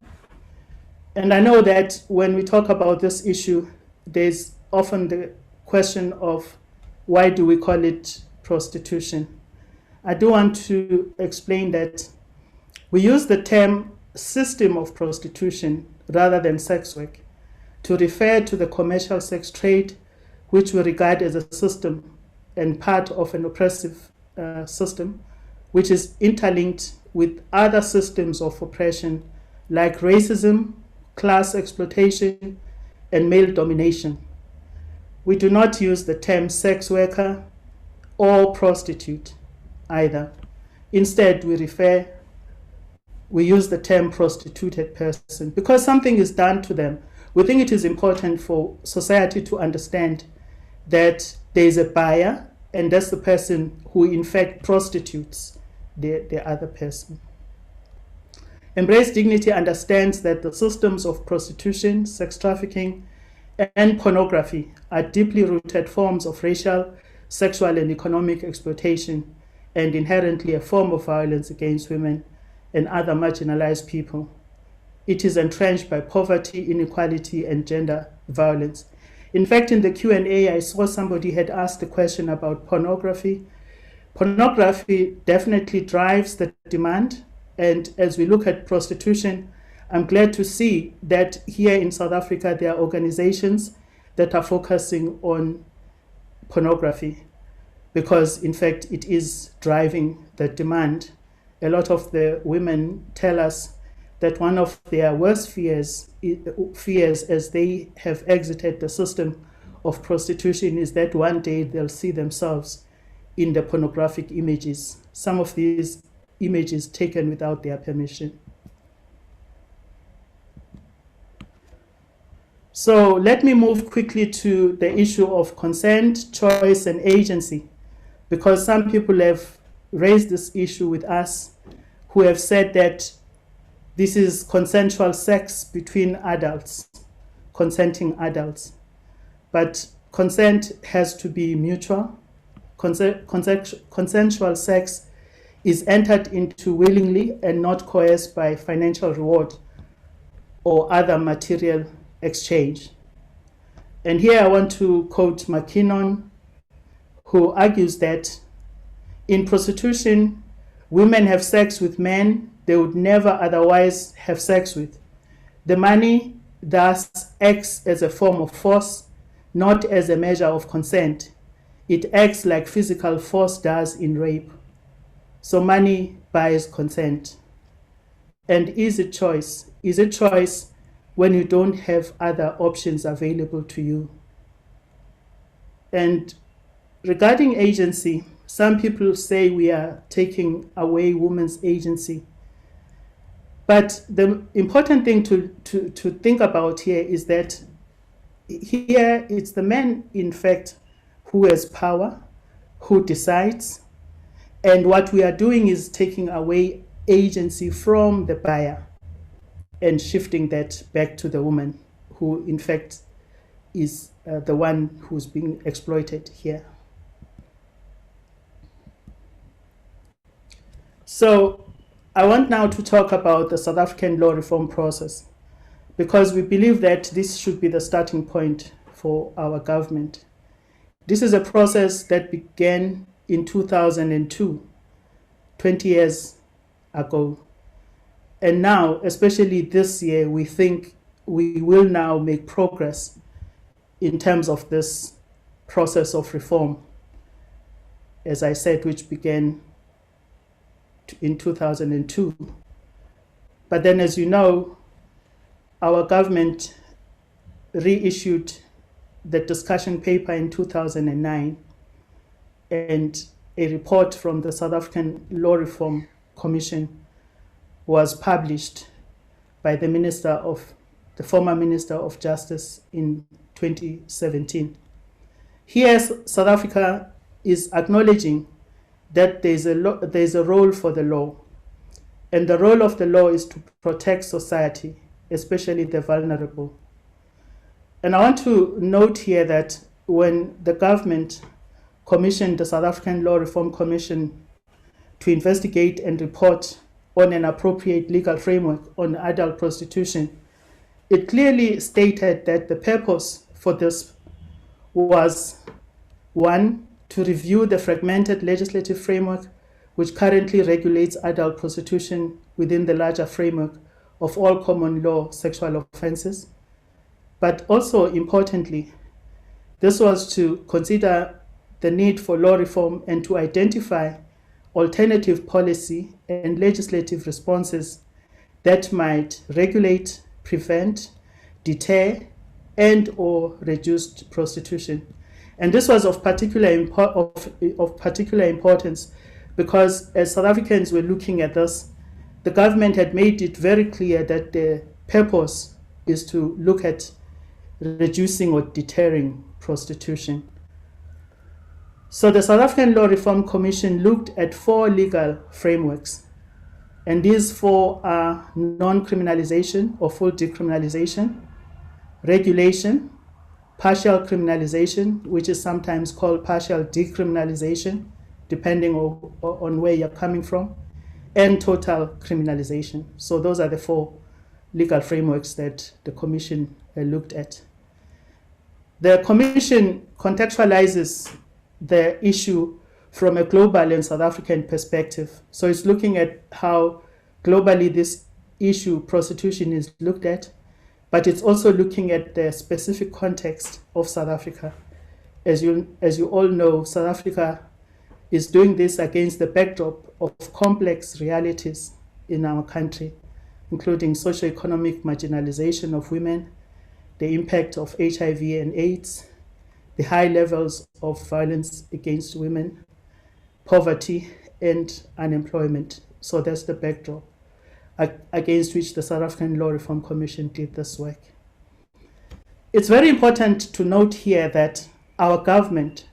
And I know that when we talk about this issue, there's often the question of why do we call it prostitution? I do want to explain that we use the term system of prostitution rather than sex work to refer to the commercial sex trade, which we regard as a system and part of an oppressive system, which is interlinked with other systems of oppression like racism, class exploitation, and male domination. We do not use the term sex worker or prostitute either. Instead, we use the term prostituted person because something is done to them. We think it is important for society to understand that there is a buyer, and that's the person who in fact prostitutes the other person. Embrace Dignity understands that the systems of prostitution, sex trafficking, and pornography are deeply rooted forms of racial, sexual, and economic exploitation, and inherently a form of violence against women and other marginalized people. It is entrenched by poverty, inequality, and gender violence. In fact, in the Q&A, I saw somebody had asked a question about pornography. Pornography definitely drives the demand. And as we look at prostitution, I'm glad to see that here in South Africa, there are organizations that are focusing on pornography because, in fact, it is driving the demand. A lot of the women tell us that one of their worst fears as they have exited the system of prostitution is that one day they'll see themselves in the pornographic images, some of these images taken without their permission. So let me move quickly to the issue of consent, choice, and agency, because some people have raised this issue with us who have said that this is consensual sex between adults, consenting adults. But consent has to be mutual. Consensual sex is entered into willingly and not coerced by financial reward or other material exchange. And here I want to quote McKinnon, who argues that in prostitution, women have sex with men they would never otherwise have sex with. The money thus acts as a form of force, not as a measure of consent. It acts like physical force does in rape. So money buys consent. And is it choice? Is it choice when you don't have other options available to you? And regarding agency, some people say we are taking away women's agency. But the important thing to think about here is that here it's the man, in fact, who has power, who decides. And what we are doing is taking away agency from the buyer and shifting that back to the woman, who in fact is the one who's being exploited here. So I want now to talk about the South African law reform process, because we believe that this should be the starting point for our government. This is a process that began in 2002, 20 years ago. And now, especially this year, we think we will now make progress in terms of this process of reform, as I said, which began in 2002. But then, as you know, our government reissued the discussion paper in 2009, and a report from the South African Law Reform Commission was published by the former Minister of Justice in 2017. Here, South Africa is acknowledging that there's a role for the law, and the role of the law is to protect society, especially the vulnerable. And I want to note here that when the government commissioned the South African Law Reform Commission to investigate and report on an appropriate legal framework on adult prostitution, it clearly stated that the purpose for this was, one, to review the fragmented legislative framework which currently regulates adult prostitution within the larger framework of all common law sexual offenses. But also importantly, this was to consider the need for law reform and to identify alternative policy and legislative responses that might regulate, prevent, deter, and/or reduce prostitution. And this was of particular importance because as South Africans were looking at this, the government had made it very clear that the purpose is to look at reducing or deterring prostitution. So the South African Law Reform Commission looked at 4 legal frameworks, and these 4 are non-criminalization or full decriminalization, regulation, partial criminalization, which is sometimes called partial decriminalization, depending on where you're coming from, and total criminalization. So those are the 4 legal frameworks that the Commission looked at. The Commission contextualizes the issue from a global and South African perspective. So it's looking at how globally this issue, prostitution, is looked at, but it's also looking at the specific context of South Africa. As you all know, South Africa is doing this against the backdrop of complex realities in our country, including socioeconomic marginalization of women, the impact of HIV and AIDS, the high levels of violence against women, poverty, and unemployment. So that's the backdrop against which the South African Law Reform Commission did this work. It's very important to note here that our government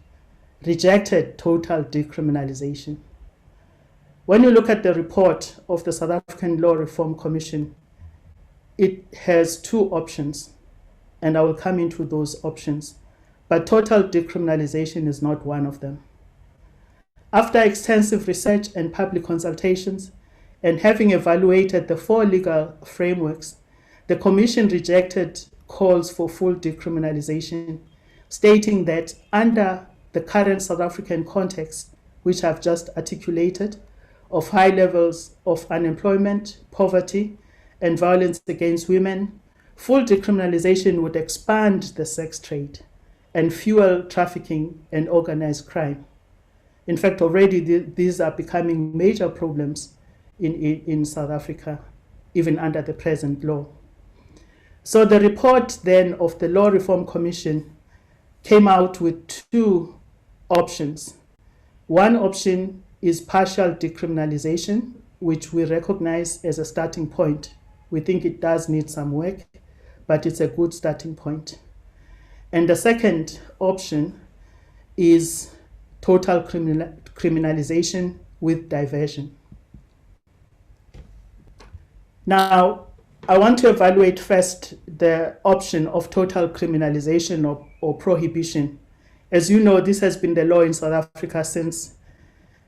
rejected total decriminalization. When you look at the report of the South African Law Reform Commission, it has 2 options, and I will come into those options. But total decriminalization is not one of them. After extensive research and public consultations, and having evaluated the 4 legal frameworks, the Commission rejected calls for full decriminalization, stating that under the current South African context, which I've just articulated, of high levels of unemployment, poverty, and violence against women, full decriminalization would expand the sex trade and fuel trafficking and organized crime. In fact, already these are becoming major problems in South Africa, even under the present law. So the report then of the Law Reform Commission came out with two options. One option is partial decriminalization, which we recognize as a starting point. We think it does need some work, but it's a good starting point. And the second option is total criminalization with diversion. Now, I want to evaluate first the option of total criminalization or prohibition. As you know, this has been the law in South Africa since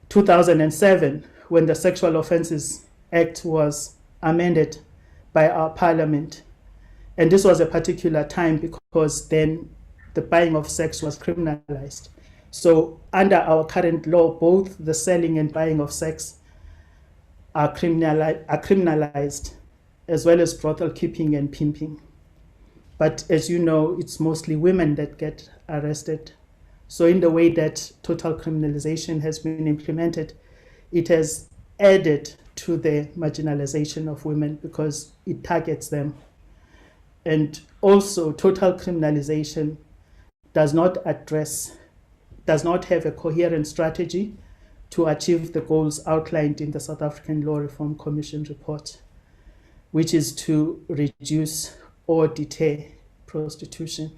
2007, when the Sexual Offences Act was amended by our parliament. And this was a particular time because then the buying of sex was criminalized. So under our current law, both the selling and buying of sex are criminalized, as well as brothel keeping and pimping. But as you know, it's mostly women that get arrested. So in the way that total criminalization has been implemented, it has added to the marginalization of women because it targets them. And also total criminalization does not have a coherent strategy to achieve the goals outlined in the South African Law Reform Commission report, which is to reduce or deter prostitution.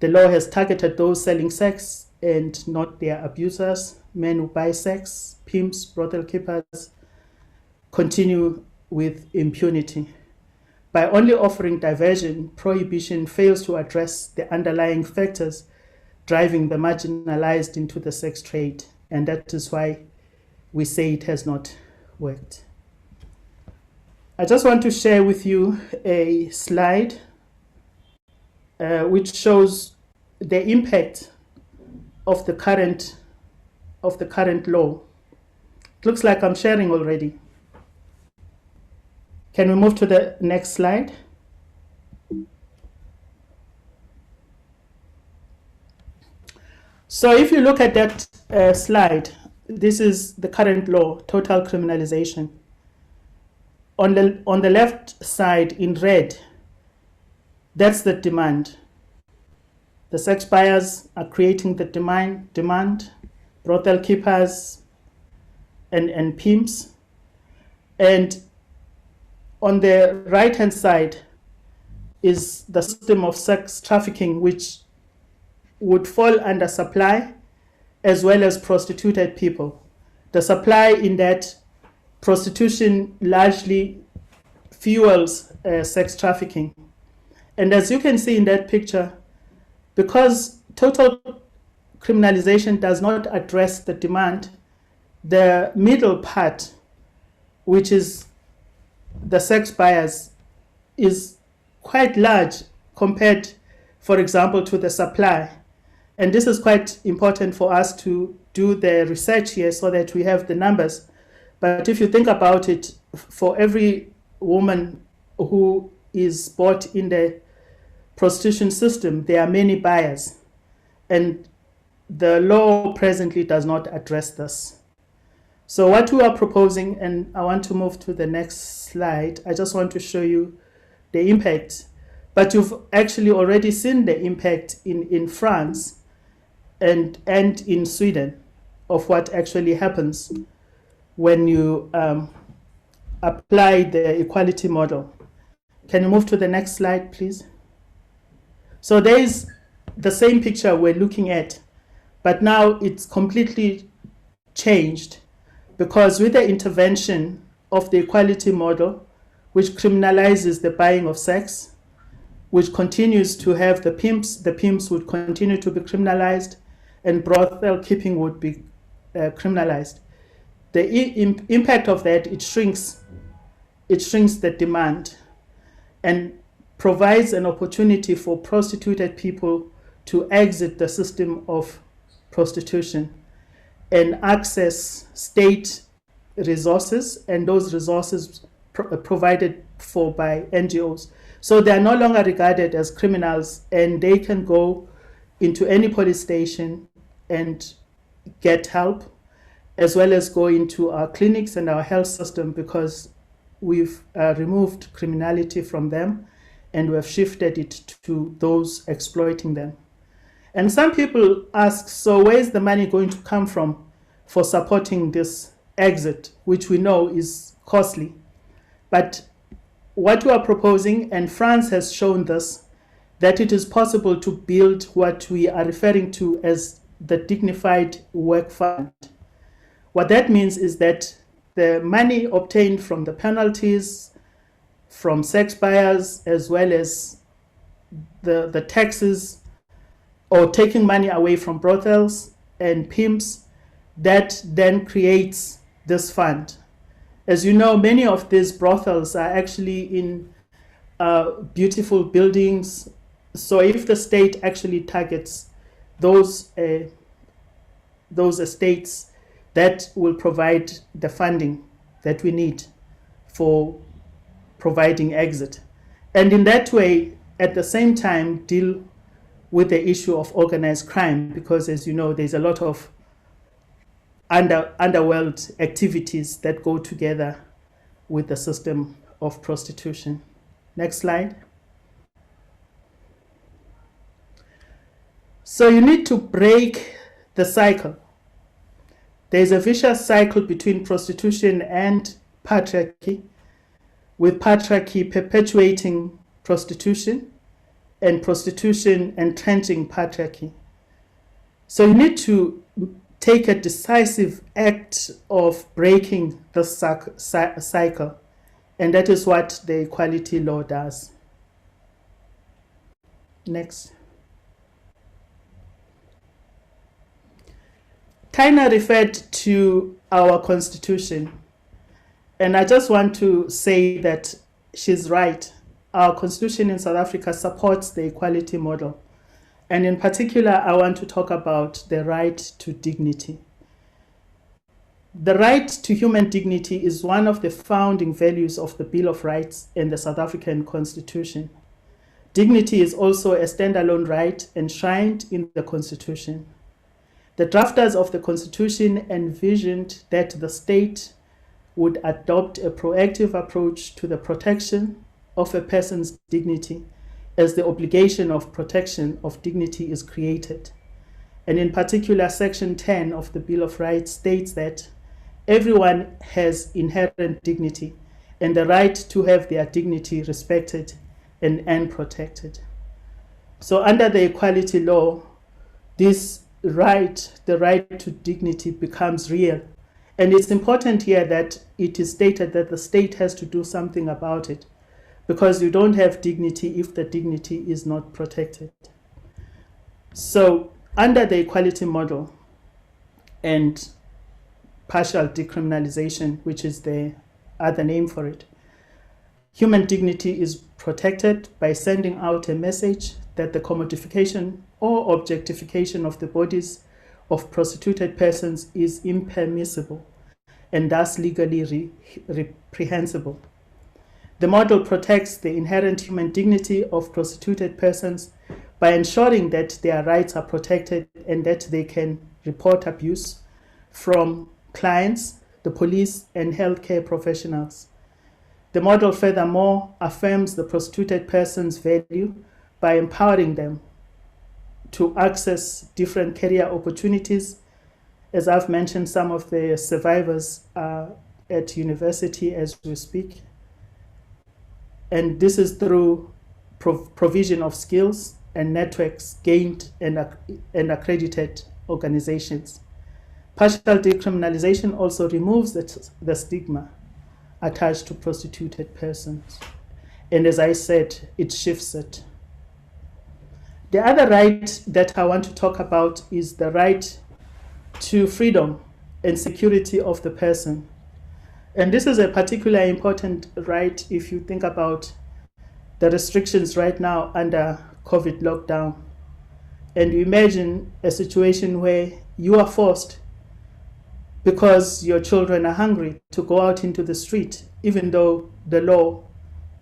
The law has targeted those selling sex and not their abusers. Men who buy sex, pimps, brothel keepers, continue with impunity. By only offering diversion, prohibition fails to address the underlying factors driving the marginalized into the sex trade, and that is why we say it has not worked. I just want to share with you a slide which shows the impact of the current law. It looks like I'm sharing already. Can we move to the next slide? So if you look at that slide, this is the current law, total criminalization. On the left side in red, that's the demand. The sex buyers are creating the demand, brothel keepers and pimps. And on the right-hand side is the system of sex trafficking, which would fall under supply as well as prostituted people. The supply in that prostitution largely fuels sex trafficking. And as you can see in that picture, because total criminalization does not address the demand, the middle part, which is the sex buyers, is quite large compared, for example, to the supply. And this is quite important for us to do the research here so that we have the numbers. But if you think about it, for every woman who is bought in the prostitution system, there are many buyers. And the law presently does not address this. So what we are proposing, and I want to move to the next slide, I just want to show you the impact. But you've actually already seen the impact in France and in Sweden of what actually happens when you apply the equality model. Can you move to the next slide, please? So there is the same picture we're looking at, but now it's completely changed because with the intervention of the equality model, which criminalizes the buying of sex, which continues to have the pimps would continue to be criminalized, and brothel keeping would be criminalized. The impact of that, it shrinks the demand and provides an opportunity for prostituted people to exit the system of prostitution and access state resources, and those resources provided for by NGOs. So they are no longer regarded as criminals, and they can go into any police station and get help, as well as go into our clinics and our health system, because we've removed criminality from them and we have shifted it to those exploiting them. And some people ask, so where is the money going to come from for supporting this exit, which we know is costly? But what we are proposing, and France has shown this, that it is possible to build what we are referring to as the Dignified Work Fund. What that means is that the money obtained from the penalties, from sex buyers, as well as the taxes, or taking money away from brothels and pimps, that then creates this fund. As you know, many of these brothels are actually in beautiful buildings. So if the state actually targets those estates, that will provide the funding that we need for providing exit. And in that way, at the same time, deal with the issue of organized crime, because as you know, there's a lot of underworld activities that go together with the system of prostitution. Next slide. So you need to break the cycle. There's a vicious cycle between prostitution and patriarchy, with patriarchy perpetuating prostitution and prostitution entrenching patriarchy. So you need to take a decisive act of breaking the cycle, and that is what the equality law does. Next. Taina referred to our constitution, and I just want to say that she's right. Our constitution in South Africa supports the equality model. And in particular, I want to talk about the right to dignity. The right to human dignity is one of the founding values of the Bill of Rights and the South African Constitution. Dignity is also a standalone right enshrined in the Constitution. The drafters of the Constitution envisioned that the state would adopt a proactive approach to the protection of a person's dignity as the obligation of protection of dignity is created. And in particular, Section 10 of the Bill of Rights states that everyone has inherent dignity and the right to have their dignity respected and protected. So under the equality law, this right, the right to dignity, becomes real. And it's important here that it is stated that the state has to do something about it, because you don't have dignity if the dignity is not protected. So under the equality model and partial decriminalization, which is the other name for it, human dignity is protected by sending out a message that the commodification or objectification of the bodies of prostituted persons is impermissible and thus legally reprehensible. The model protects the inherent human dignity of prostituted persons by ensuring that their rights are protected and that they can report abuse from clients, the police, and healthcare professionals. The model furthermore affirms the prostituted person's value by empowering them to access different career opportunities. As I've mentioned, some of the survivors are at university as we speak. And this is through provision of skills and networks gained and accredited organizations. Partial decriminalization also removes the stigma attached to prostituted persons. And as I said, it shifts it. The other right that I want to talk about is the right to freedom and security of the person. And this is a particularly important right if you think about the restrictions right now under COVID lockdown. And you imagine a situation where you are forced, because your children are hungry, to go out into the street, even though the law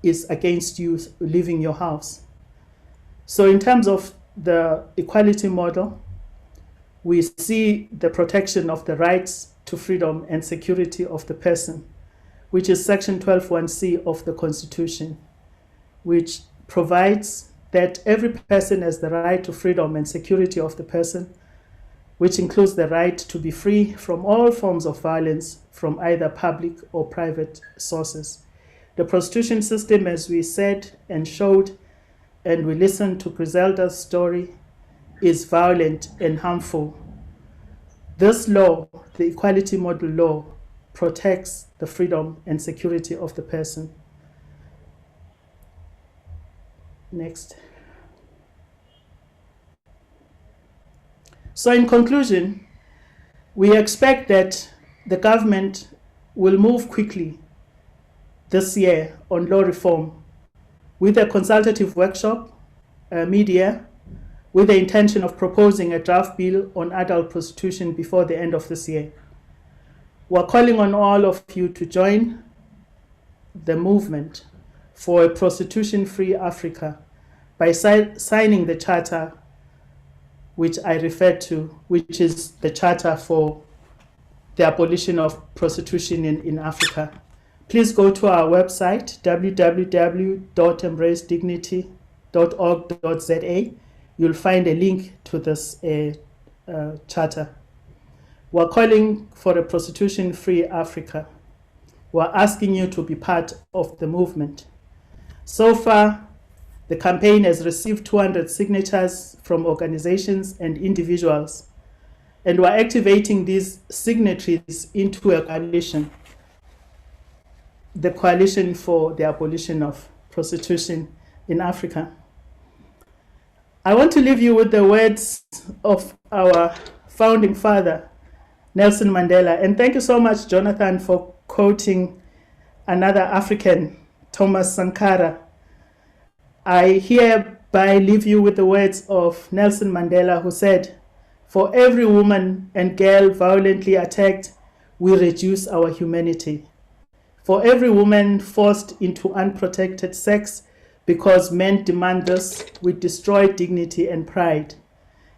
is against you leaving your house. So in terms of the equality model, we see the protection of the rights to freedom and security of the person, which is Section 12(1)(c) of the Constitution, which provides that every person has the right to freedom and security of the person, which includes the right to be free from all forms of violence from either public or private sources. The prostitution system, as we said and showed, and we listened to Grizelda's story, is violent and harmful. This law, the equality model law, protects the freedom and security of the person. Next. So in conclusion, we expect that the government will move quickly this year on law reform with a consultative workshop, mid-year, with the intention of proposing a draft bill on adult prostitution before the end of this year. We're calling on all of you to join the movement for a prostitution-free Africa by signing the charter which I referred to, which is the Charter for the Abolition of Prostitution in Africa. Please go to our website, www.embracedignity.org.za. You'll find a link to this charter. We're calling for a prostitution-free Africa. We're asking you to be part of the movement. So far, the campaign has received 200 signatures from organizations and individuals, and we're activating these signatories into a coalition, the Coalition for the Abolition of Prostitution in Africa. I want to leave you with the words of our founding father, Nelson Mandela. And thank you so much, Jonathan, for quoting another African, Thomas Sankara. I hereby leave you with the words of Nelson Mandela, who said, "For every woman and girl violently attacked, we reduce our humanity. For every woman forced into unprotected sex because men demand this, we destroy dignity and pride.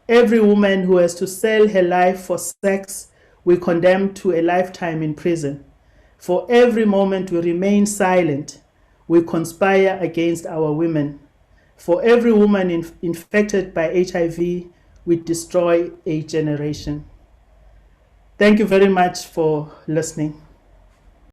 Every woman who has to sell her life for sex, we condemn to a lifetime in prison. For every moment we remain silent, we conspire against our women. For every woman infected by HIV, we destroy a generation." Thank you very much for listening.